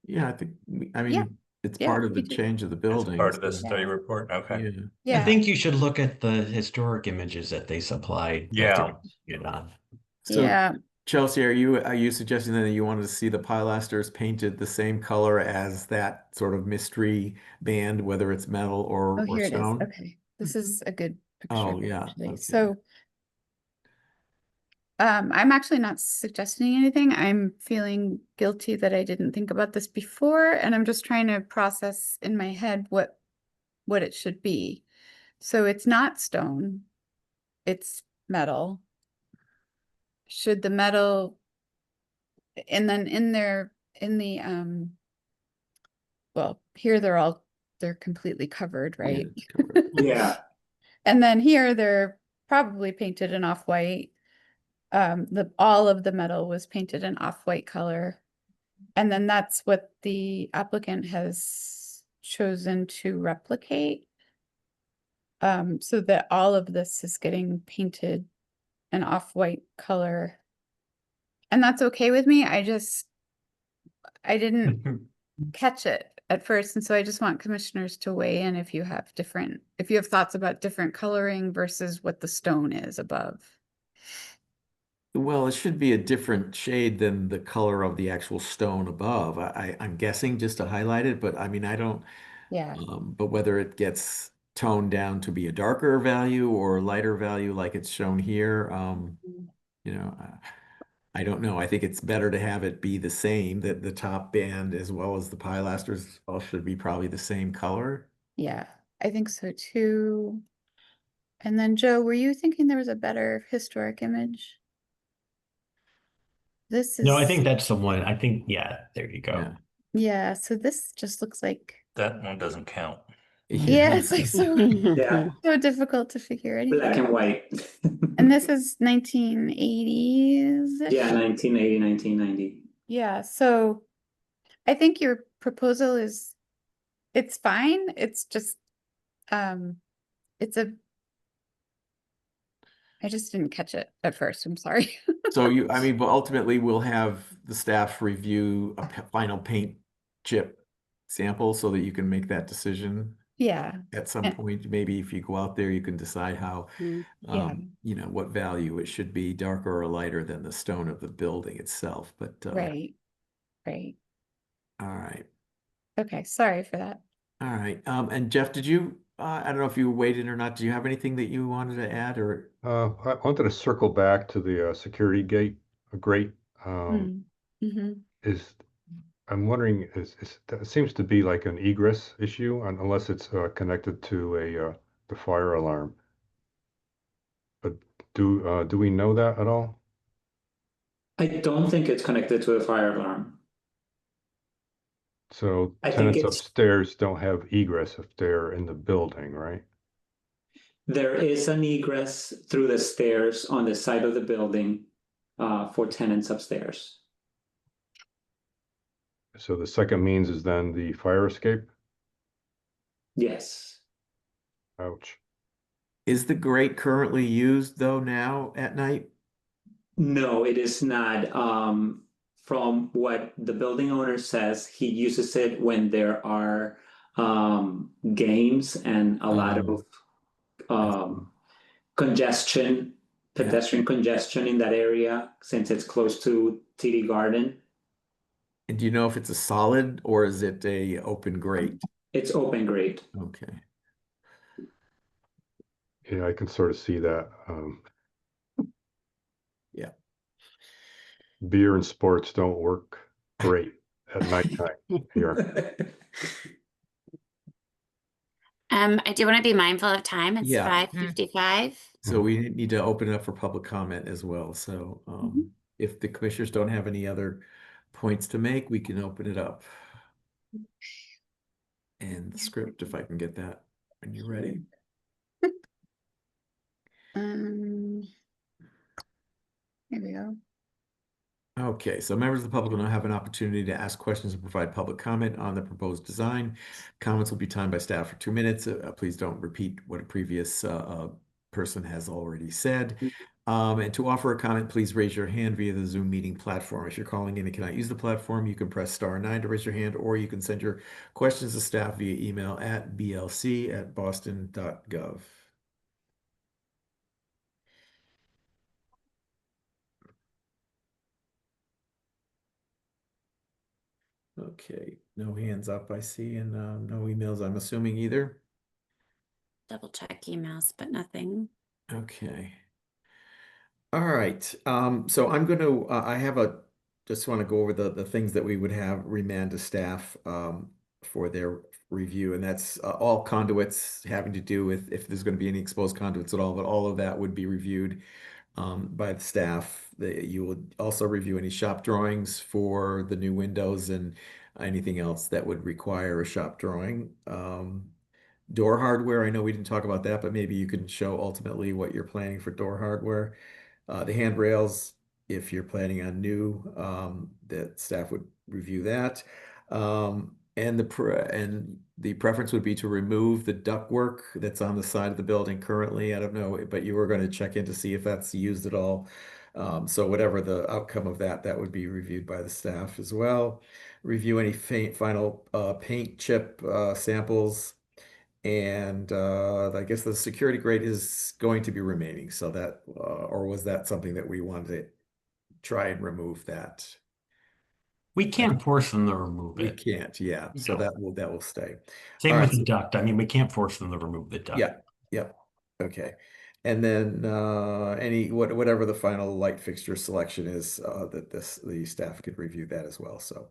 Yeah, I think, I Yeah. mean, it's Yeah, part of we the do. change of the It's building. part of the so- study report? Okay. Yeah. Yeah. I think you should look at the historic images that they supplied. Yeah. Get on. So Yeah. Chelsea, are you suggesting then that you wanted to see the pilasters painted the same color as that sort of mystery band, whether it's metal or Oh, here it is. stone? Okay. This is a good picture. Oh, yeah, actually. okay. So I'm actually not suggesting anything. I'm feeling guilty that I didn't think about this before, and I'm just trying to process in my head what it should be. So it's not stone, it's metal. Should the metal, and then in the well, here they're completely covered, Yeah, right? it's covered. Yeah. And then here they're probably painted in off-white. All of the metal was painted in off-white color. And then that's what the applicant has chosen to replicate. So that all of this is getting painted an off-white color. And that's okay with me. I didn't catch it at first. And so I just want commissioners to weigh in if you have thoughts about different coloring versus what the stone is above. Well, it should be a different shade than the color of the actual stone above. I'm guessing just to highlight it, but I mean, I don't, Yeah. but whether it gets toned down to be a darker value or lighter value like it's shown here, you know, I don't know. I think it's better to have it be the same, that the top band as well as the pilasters all should be probably the same color. Yeah, I think so too. And then Joe, were you thinking there was a better historic image? This is. No, I think that's the one. I think, yeah, there you go. Yeah. Yeah, so this just looks like. That one doesn't count. Yeah, it's like so, Yeah, so difficult to figure anything black and out. white. And this is 1980s. Yeah, 1980, 1990. Yeah, so I think your proposal it's fine. It's just, it's I just didn't catch it at first. I'm sorry. So I mean, but ultimately we'll have the staff review a final paint chip sample so that you can make that decision Yeah, at some and- point. Maybe if you go out there, you can decide how, yeah, you know, what value it should be, darker or lighter than the stone of the building itself. But right. all right. Okay, sorry for that. All right. And Jeff, did you, I don't know if you waited or not, do you have anything that you wanted to add or? I wanted to circle back to the security grate. I'm wondering, that seems to be like an egress issue, unless it's connected to the fire alarm. But do we know that at all? I don't think it's connected to a fire alarm. So I think tenants it's- upstairs don't have egress if they're in the building, right? There is an egress through the stairs on the side of the building for tenants upstairs. So the second means is then the fire escape? Yes. Ouch. Is the grate currently used though now at night? No, it is not. From what the building owner says, he uses it when there are games and a lot of congestion, pedestrian congestion in that area, since it's close to TD Garden. And do you know if it's a solid or is it a open grate? It's open grate. Okay. Yeah, I can sort of see that. Yeah. Beer and sports don't work great at nighttime here. I do want to be mindful of time. It's Yeah. 5:55. So we need to open it up for public comment as well. So if the commissioners don't have any other points to make, we can open it up. And the script, if I can get that when you're ready. Here we go. Okay, so members of the public will now have an opportunity to ask questions and provide public comment on the proposed design. Comments will be timed by staff for 2 minutes. Please don't repeat what a previous person has already said. And to offer a comment, please raise your hand via the Zoom meeting platform. If you're calling in and cannot use the platform, you can press *9 to raise your hand, or you can send your questions to staff via email at blc@boston.gov. Okay, no hands up I see, and no emails I'm assuming either. Double check emails, but nothing. Okay. All right. So I'm going to, just want to go over the things that we would have remand to staff for their review. And that's all conduits having to do with if there's going to be any exposed conduits at all, but all of that would be reviewed by the staff. You would also review any shop drawings for the new windows and anything else that would require a shop drawing. Door hardware, I know we didn't talk about that, but maybe you can show ultimately what you're planning for door hardware. The handrails, if you're planning on new, that staff would review that. And the preference would be to remove the ductwork that's on the side of the building currently. I don't know, but you were going to check in to see if that's used at all. So whatever the outcome of that, that would be reviewed by the staff as well. Review any final paint chip samples. And I guess the security grate is going to be remaining. So that, or was that something that we wanted to try and remove that? We can't force them to remove We it. can't, yeah. So No. that will stay. Same All with right, the duct. I mean, we can't force them to remove the duct. Yeah, yep. Okay. And then whatever the final light fixture selection is, that the staff could review that as well. So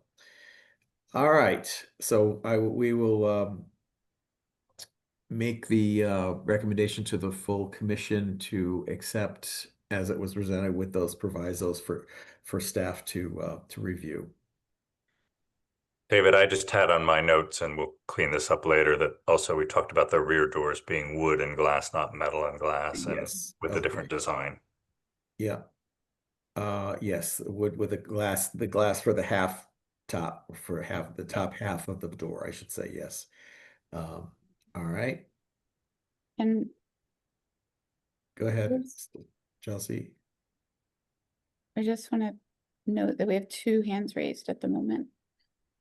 all right. So we will make the recommendation to the full commission to accept as it was presented with those provisos for staff to review. David, I just had on my notes, and we'll clean this up later, that also we talked about the rear doors being wood and glass, not metal and glass, and Yes. with a different Okay. design. Yeah. Yes, wood with the glass for the top half of the door, I should say, yes. All right, And go ahead, Yes. Chelsea. I just want to note that we have 2 hands raised at the moment.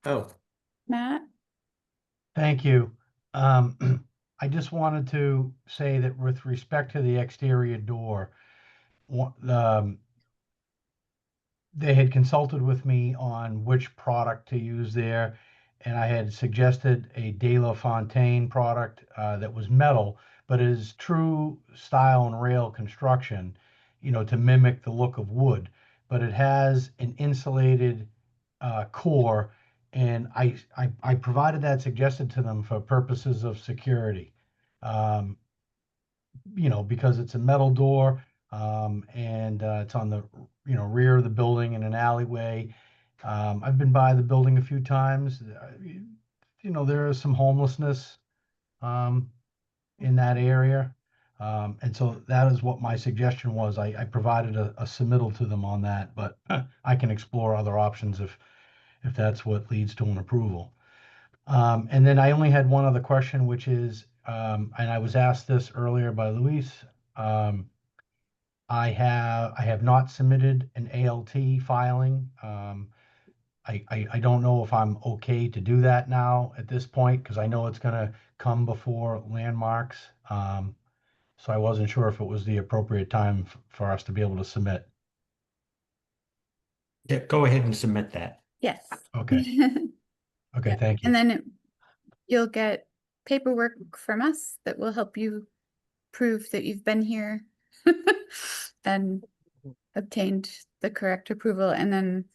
Oh, Matt? Thank you. I just wanted to say that with respect to the exterior door, they had consulted with me on which product to use there, and I had suggested a De La Fontaine product that was metal, but is true style and rail construction, to mimic the look of wood. But it has an insulated core, and I provided that suggested to them for purposes of security. Because it's a metal door, and it's on the rear of the building in an alleyway. I've been by the building a few times. There is some homelessness in that area. And so that is what my suggestion was. I provided a submittal to them on that, but I can explore other options if that's what leads to an approval. And then I only had one other question, which is, and I was asked this earlier by Luis. I have not submitted an ALT filing. I don't know if I'm okay to do that now at this point, because I know it's gonna come before landmarks. So I wasn't sure if it was the appropriate time for us to be able to submit. Yeah, go ahead and submit that. Yes. Okay. Okay, Yeah. thank you. And then you'll get paperwork from us that will help you prove that you've been here and obtained the correct approval. And then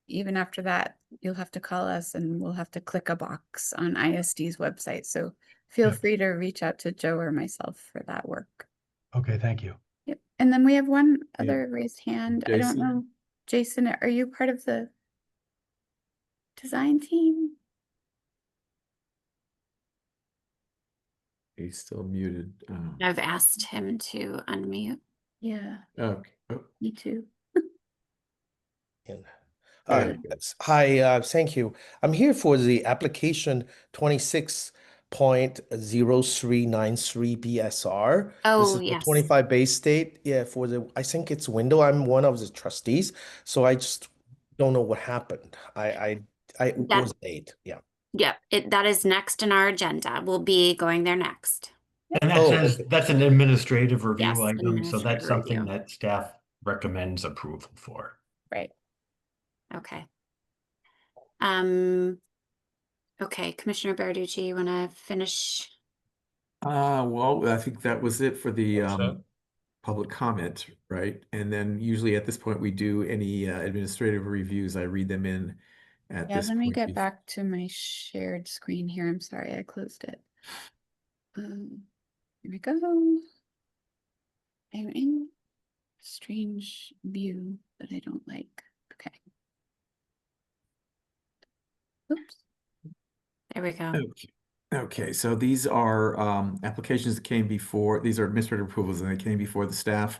even after that, you'll have to call us and we'll have to click a box on ISD's website. So feel Yep. free to reach out to Joe or myself for that work. Okay, thank you. Yep. And then we have one Yeah. other raised hand. I don't Jason? know. Jason, are you part of the design team? He's still muted. I've asked him to unmute. Yeah, Okay. Oh, me too. there you go. Yes. Hi, thank you. I'm here for the application 26.0393 BSR. This Oh, is the yes. 25 Bay State. Yeah, I think it's window. I'm one of the trustees, so I just don't know what happened. I was late. Yeah. Yep, that is next in our agenda. We'll be going there next. And Oh, okay. That's an administrative review Yes, item, so administrative that's something review. that staff recommends approval for. Right. Okay. Okay, Commissioner Bertucci, you want to finish? Well, I think that was it for the That's it. public comment, right? And then usually at this point, we do any administrative reviews. I read them in at Yeah, this let me point. get back to my shared screen here. I'm sorry, I closed it. Here we go. I'm in a strange view that I don't like. Okay. Oops. There we go. Okay. Okay, so these are applications that came before, these are administrative approvals and they came before the staff.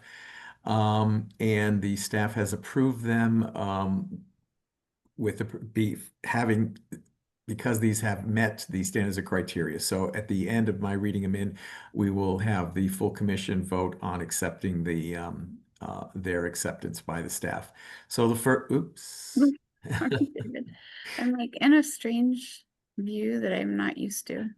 And the staff has approved them with having because these have met the standards and criteria. So at the end of my reading them in, we will have the full commission vote on accepting their acceptance by the staff. So the first, oops. I'm like in a strange view that I'm not used to.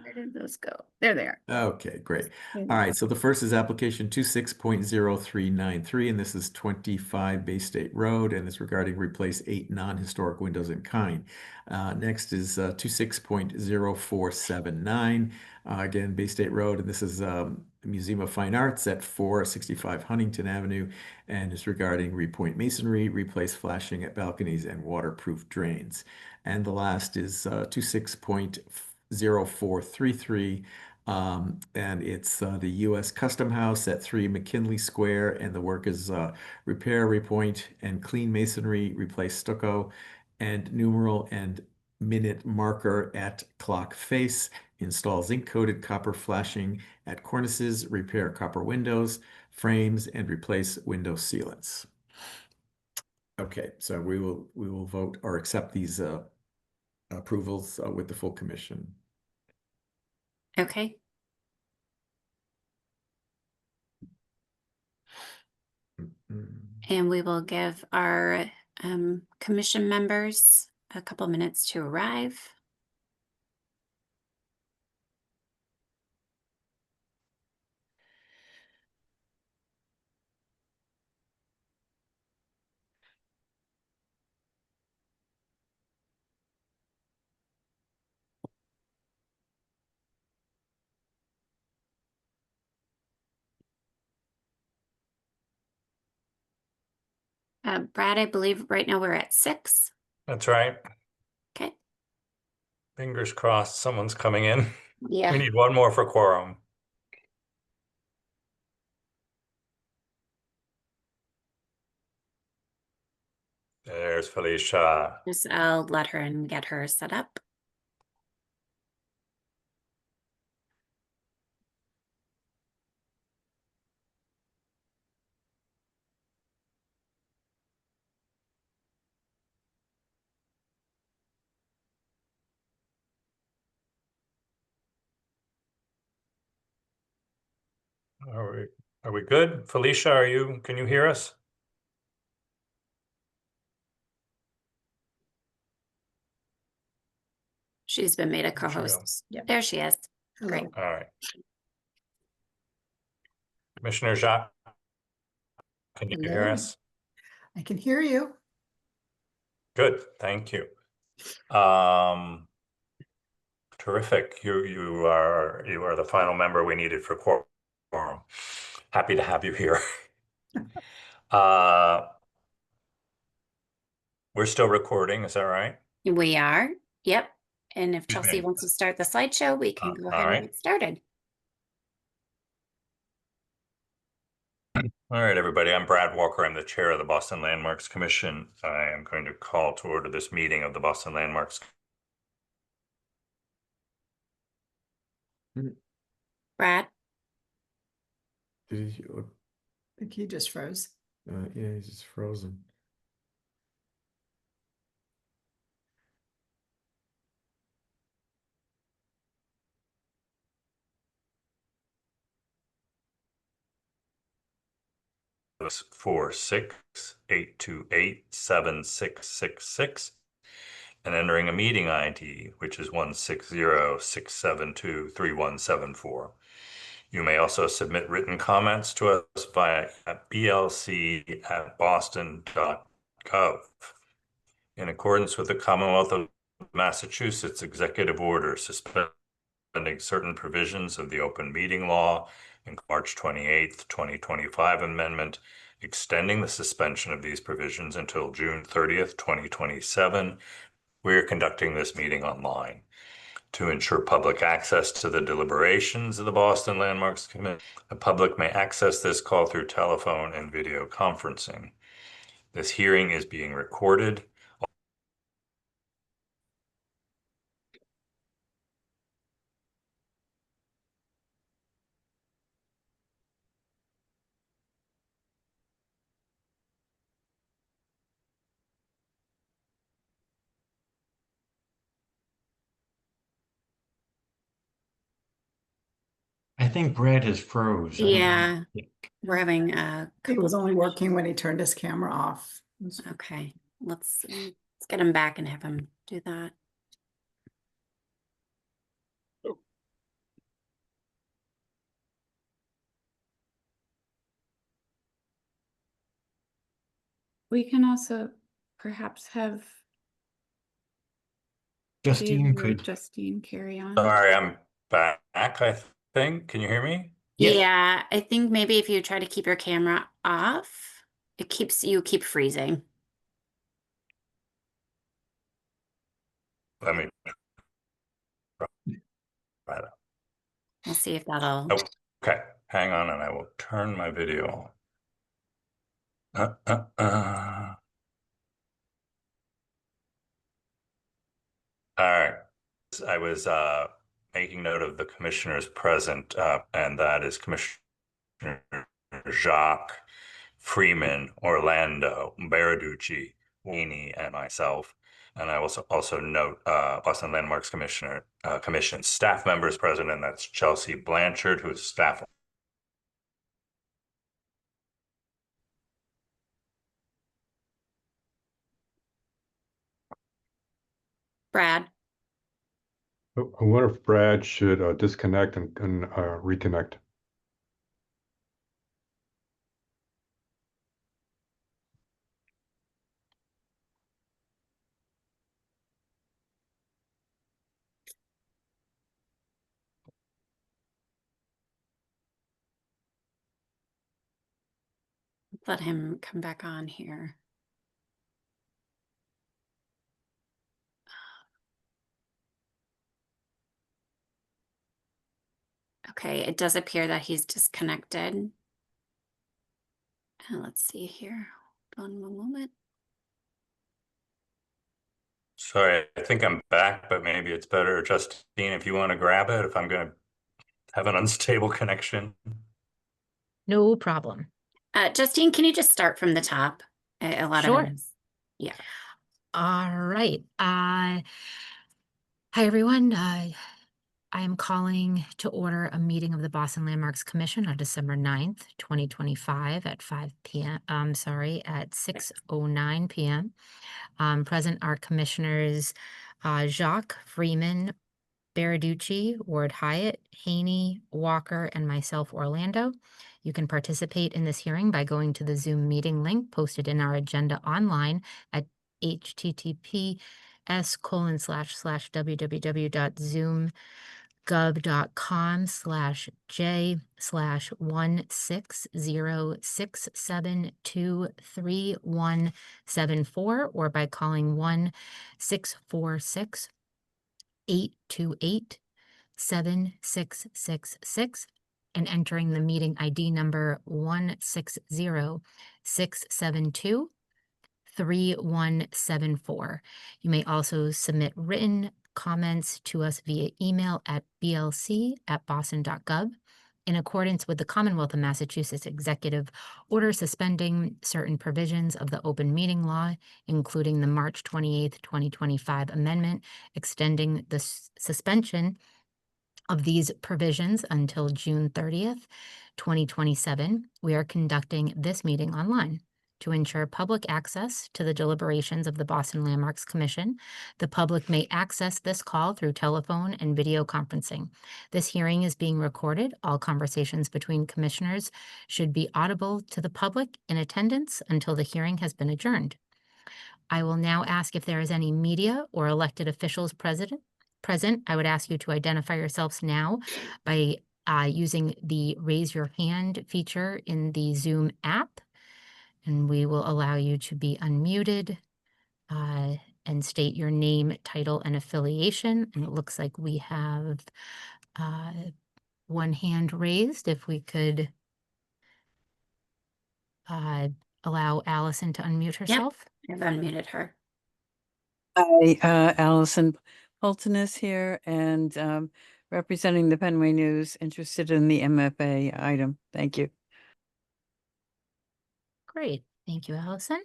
Where did those go? There they are. Okay, great. There All they right, so the first is application 26.0393, and this is 25 Bay State Road, and it's regarding replace 8 non-historic windows in kind. Next is 26.0479, again, Bay State Road, and this is Museum of Fine Arts at 465 Huntington Avenue, and it's regarding repoint masonry, replace flashing at balconies, and waterproof drains. And the last is 26.0433, and it's the U.S. Custom House at 3 McKinley Square, and the work is repair, repoint, and clean masonry, replace stucco, and numeral and minute marker at clock face, install zinc-coated copper flashing at cornices, repair copper windows, frames, and replace window sealants. Okay, so we will vote or accept these approvals with the full commission. Okay. And we will give our commission members a couple minutes to arrive. Brad, I believe right now we're at 6. That's right. Okay. Fingers crossed someone's coming in. Yeah. We need one more for quorum. There's Felicia. Just I'll let her and get her set up. Are we good? Felicia, can you hear us? She's been made a Where'd she go? co-host. There she is. Great. All right. Commissioner Jacques, can you hear us? I can hear you. Good, thank you. Terrific. You are the final member we needed for quorum. Happy to have you here. We're still recording, is that right? We are. Yep. And if Excuse Chelsea me. wants to start the slideshow, we can go all ahead right. and get started. All right, everybody. I'm Brad Walker. I'm the chair of the Boston Landmarks Commission. I am going to call to order this meeting of the Boston Landmarks. Brad? Did he, I think he just froze. yeah, he's just frozen. Was 468287666 and entering a meeting ID, which is 160-672-3174. You may also submit written comments to us via blc@boston.gov. In accordance with the Commonwealth of Massachusetts Executive Order suspending certain provisions of the open meeting law in March 28th, 2025 amendment, extending the suspension of these provisions until June 30th, 2027, we are conducting this meeting online. To ensure public access to the deliberations of the Boston Landmarks Commission, the public may access this call through telephone and video conferencing. This hearing is being recorded. think Brad has froze. I don't know. Yeah, we're having a He was only working when he turned his camera off. okay. Let's get him back and have him do that. We can also perhaps have Justine David or could. Justine carry on. Sorry, I'm back, I think. Can you hear me? Yes. Yeah, I think maybe if you try to keep your camera off, you keep freezing. Let me try that. We'll see if that'll. Okay, hang on, and I will turn my video on. All right. I was making note of the commissioners present, and that is Commissioner Jacques, Freeman, Orlando, Baraducci, Weenie, and myself. And I also note Boston Landmarks Commission staff members present, and that's Chelsea Blanchard, who is staff. Brad. I wonder if Brad should disconnect and reconnect. Let him come back on here. Okay, it does appear that he's disconnected. And let's see here. Hold on one moment. Sorry, I think I'm back, but maybe it's better, Justine, if you want to grab it, if I'm going to have an unstable connection. No problem. Justine, can you just start from the top? A lot Sure. of it is, yeah. All right. Hi, everyone. I am calling to order a meeting of the Boston Landmarks Commission on December 9th, 2025 at 5 p.m. At 6:09 p.m. Present are Commissioners Jacques, Freeman, Baraducci, Ward Hyatt, Haney, Walker, and myself, Orlando. You can participate in this hearing by going to the Zoom meeting link posted in our agenda online at https://www.zoom.gov.com/j/160672317 or by calling 1-646-828-7666 and entering the meeting ID number 160672-3174. You may also submit written comments to us via email at blc@boston.gov. In accordance with the Commonwealth of Massachusetts Executive Order suspending certain provisions of the open meeting law, including the March 28th, 2025 amendment, extending the suspension of these provisions until June 30th, 2027, we are conducting this meeting online. To ensure public access to the deliberations of the Boston Landmarks Commission, the public may access this call through telephone and video conferencing. This hearing is being recorded. All conversations between commissioners should be audible to the public in attendance until the hearing has been adjourned. I will now ask if there is any media or elected officials present. I would ask you to identify yourselves now by using the raise your hand feature in the Zoom app. And we will allow you to be unmuted and state your name, title, and affiliation. And it looks like we have one hand raised. If we could allow Allison to unmute herself. I've unmuted her. Hi, Allison Holton here and representing the Fenway News, interested in the MFA item. Thank you. Great. Thank you, Allison.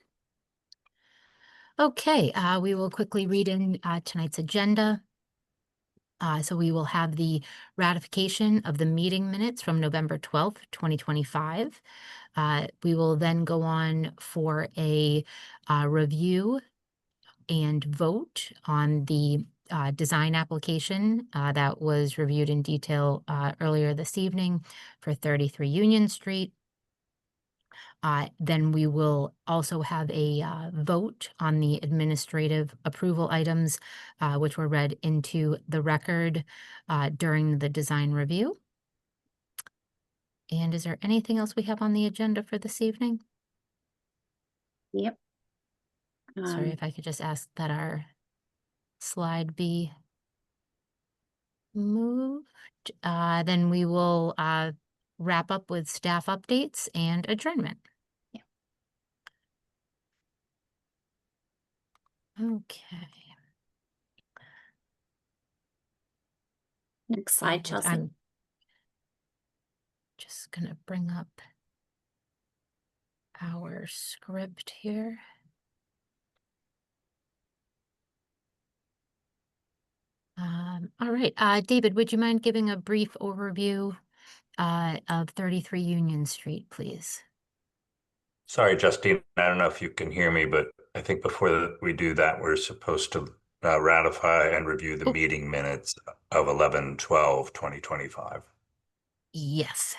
Okay, we will quickly read in tonight's agenda. So we will have the ratification of the meeting minutes from November 12th, 2025. We will then go on for a review and vote on the design application that was reviewed in detail earlier this evening for 33 Union Street. Then we will also have a vote on the administrative approval items, which were read into the record during the design review. And is there anything else we have on the agenda for this evening? Yep. Sorry, if I could just ask that our slide be moved. Then we will wrap up with staff updates and adjournment. Okay. Next slide, Chelsea. I'm just gonna bring up our script here. All right, David, would you mind giving a brief overview of 33 Union Street, please? Sorry, Justine, I don't know if you can hear me, but I think before we do that, we're supposed to ratify and review the meeting minutes of 11/12/2025. Yes.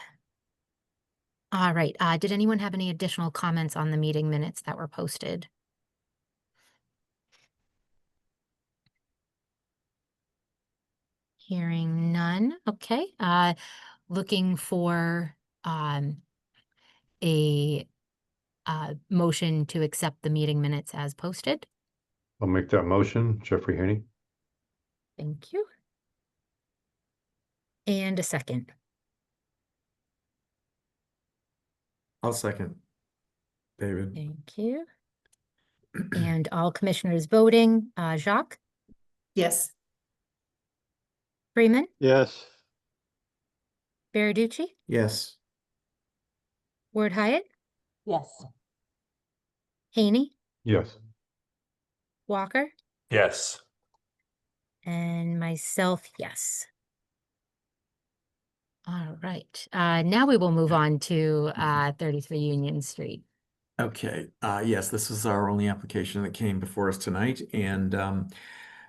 All right, did anyone have any additional comments on the meeting minutes that were posted? Hearing none, okay. Looking for a motion to accept the meeting minutes as posted. I'll make that motion, Jeffrey Haney. Thank you. And a second. I'll second. David. Thank you. And all commissioners voting, Jacques, Yes. Freeman, Yes. Baraducci, Yes. Ward Hyatt, Yes. Haney, Yes. Walker, Yes. and myself, yes. All right, now we will move on to 33 Union Street. Okay, yes, this is our only application that came before us tonight, and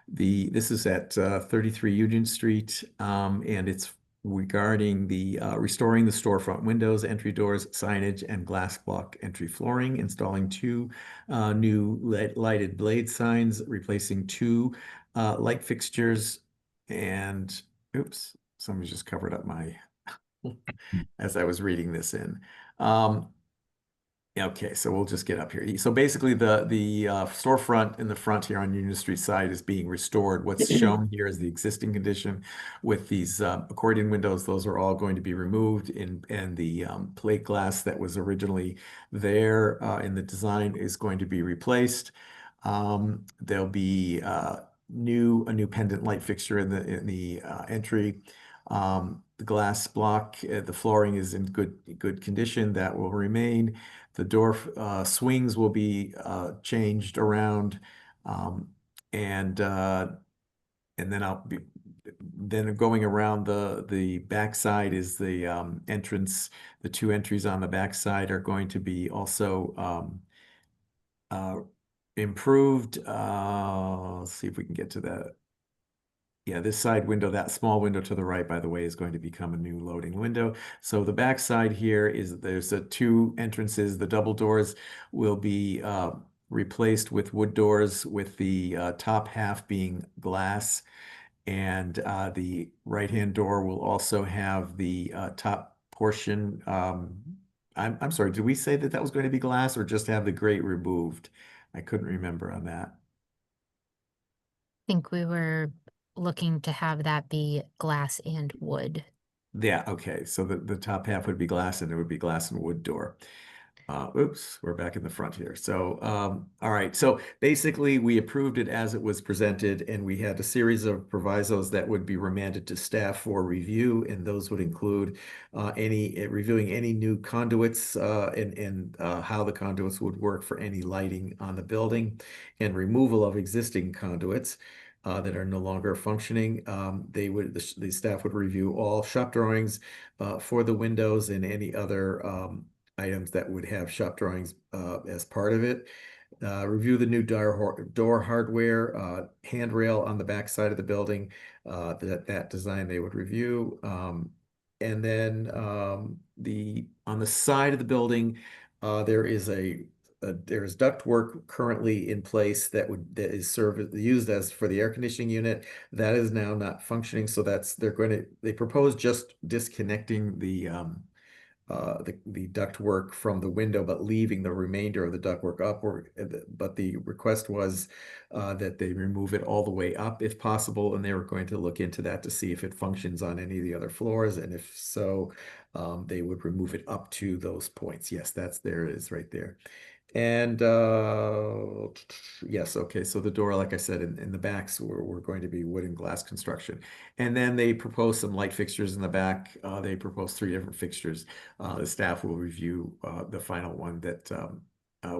this is at 33 Union Street, and it's regarding the restoring the storefront windows, entry doors, signage, and glass block entry flooring, installing two new lighted blade signs, replacing two light fixtures, and oops, somebody just covered up my as I was reading this in. Okay, so we'll just get up here. So basically the storefront in the front here on Union Street side is being restored. What's shown here is the existing condition with these accordion windows. Those are all going to be removed, and the plate glass that was originally there in the design is going to be replaced. There'll be a new pendant light fixture in the entry. The glass block, the flooring is in good condition. That will remain. The door swings will be changed around, and then going around the back side is the entrance. The two entries on the back side are going to be also improved. Let's see if we can get to that. Yeah, this side window, that small window to the right, by the way, is going to become a new loading window. So the back side here is there's two entrances. The double doors will be replaced with wood doors, with the top half being glass. And the right-hand door will also have the top portion. I'm sorry, did we say that was going to be glass or just have the grate removed? I couldn't remember on that. I think we were looking to have that be glass and wood. Yeah, okay. So the top half would be glass and it would be glass and wood door. Oops, we're back in the front here. So, all right. So basically we approved it as it was presented, and we had a series of provisos that would be remanded to staff for review. And those would include reviewing any new conduits and how the conduits would work for any lighting on the building, and removal of existing conduits. that are no longer functioning. The staff would review all shop drawings for the windows and any other items that would have shop drawings as part of it. Review the new door hardware, handrail on the back side of the building, that design they would review. And then on the side of the building, there is ductwork currently in place that is used as for the air conditioning unit. That is now not functioning, so they propose just disconnecting the ductwork from the window, but leaving the remainder of the ductwork upward. But the request was that they remove it all the way up if possible, and they were going to look into that to see if it functions on any of the other floors, and if so, they would remove it up to those points. Yes, there it is right there. And yes, okay, so the door, like I said, in the backs were going to be wood and glass construction. And then they proposed some light fixtures in the back. They proposed 3 different fixtures. The staff will review the final one that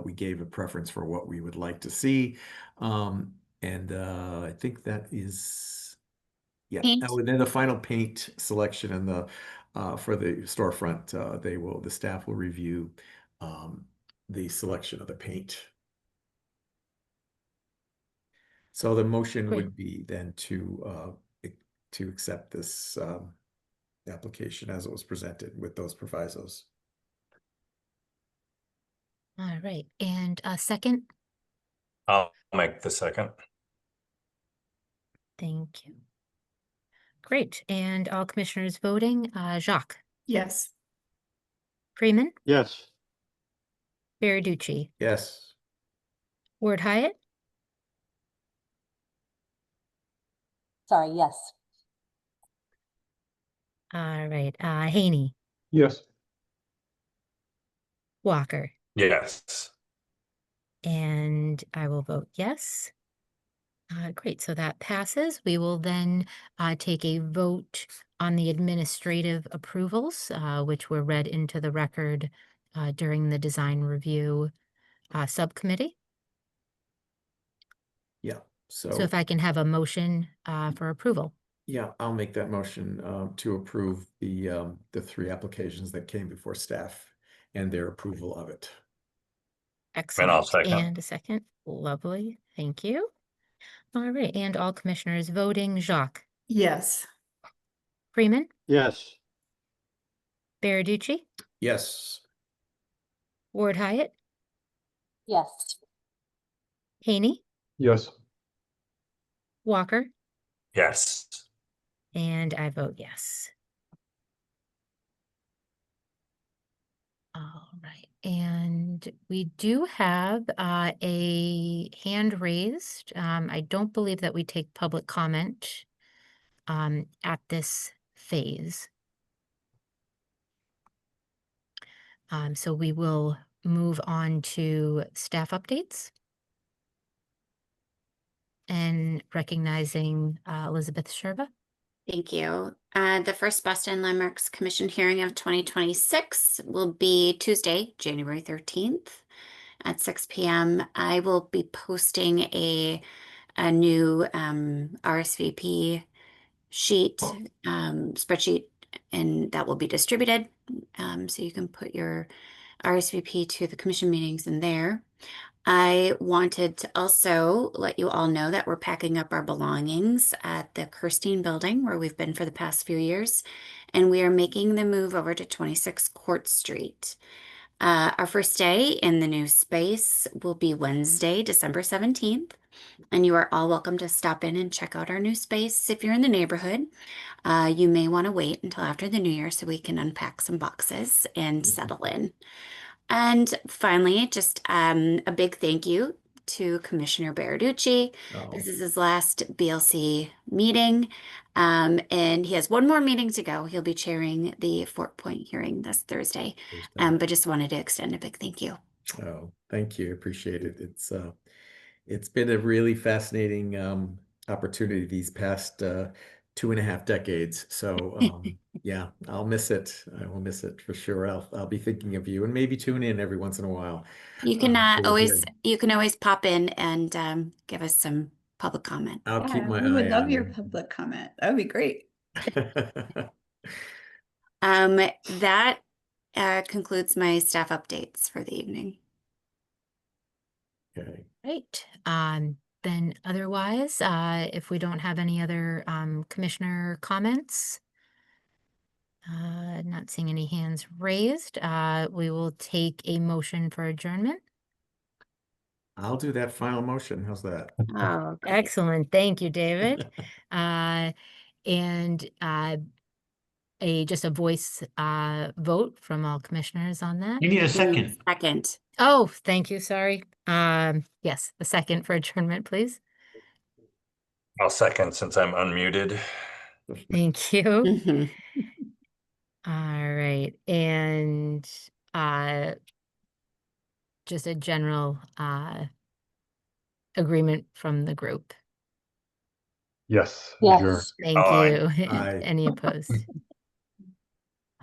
we gave a preference for what we would like to see. And I think that is, yeah. Paint. Oh, and then the final paint selection and for the storefront, the staff will review the selection of the paint. So the motion Great. would be then to accept this application as it was presented with those provisos. All right, and a second? I'll make the second. Thank you. Great, and all commissioners voting, Jacques, Yes. Freeman, Yes. Baraducci, Yes. Ward Hyatt, Sorry, yes. all right, Haney, Yes. Walker, Yes. and I will vote yes. Great, so that passes. We will then take a vote on the administrative approvals, which were read into the record during the design review subcommittee. Yeah. So So if I can have a motion for approval. yeah, I'll make that motion to approve the 3 applications that came before staff and their approval of it. Excellent. I'll second. And a second. Lovely. Thank you. All right, and all commissioners voting, Jacques, Yes. Freeman, Yes. Baraducci, Yes. Ward Hyatt, Yes. Haney, Yes. Walker, Yes. and I vote yes. All right, and we do have a hand raised. I don't believe that we take public comment at this phase. So we will move on to staff updates. And recognizing Elizabeth Sherba. Thank you. The first Boston Landmarks Commission hearing of 2026 will be Tuesday, January 13th at 6 p.m. I will be posting a new RSVP sheet, spreadsheet, and that will be distributed. So you can put your RSVP to the commission meetings in there. I wanted to also let you all know that we're packing up our belongings at the Kirstein building where we've been for the past few years, and we are making the move over to 26 Court Street. Our first day in the new space will be Wednesday, December 17th, and you are all welcome to stop in and check out our new space. If you're in the neighborhood, you may want to wait until after the new year so we can unpack some boxes and settle in. And finally, just a big thank you to Commissioner Baraducci. Oh. This is his last BLC meeting, and he has one more meeting to go. He'll be chairing the Fort Point hearing this Thursday, but just wanted to extend a big thank you. Oh, thank you. Appreciate it. It's been a really fascinating opportunity these past 2.5 decades. So yeah, I'll miss it. I will miss it for sure. I'll be thinking of you and maybe tune in every once in a while. You can for the always hearing. you can always pop in and give us some public comment. I'll keep Yeah, my we would eye love on your them. public comment. That would be great. That concludes my staff updates for the evening. Okay. Right. Then otherwise, if we don't have any other commissioner comments, not seeing any hands raised, we will take a motion for adjournment. I'll do that final motion. How's that? Oh, great. Excellent. Thank you, David. And just a voice vote from all commissioners on that. You need a second. Second. Oh, thank you. Sorry. Yes, the second for adjournment, please. I'll second since I'm unmuted. Thank you. Mhm. All right. And just a general agreement from the group. Yes. Adjourn. Yes. Thank Aye. you. Aye. Any opposed?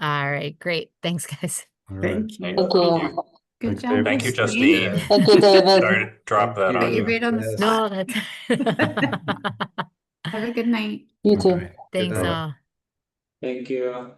All right, great. Thanks, guys. All right. Thank you. Thank you. Good Thanks, job. David. Thank you, Christine. Justine. Thank you, David. Sorry to drop that Thank on Put you you. right on the Yes. spot. No, that's Have a good night. You too. Okay. Good thanks night. all. Thank you.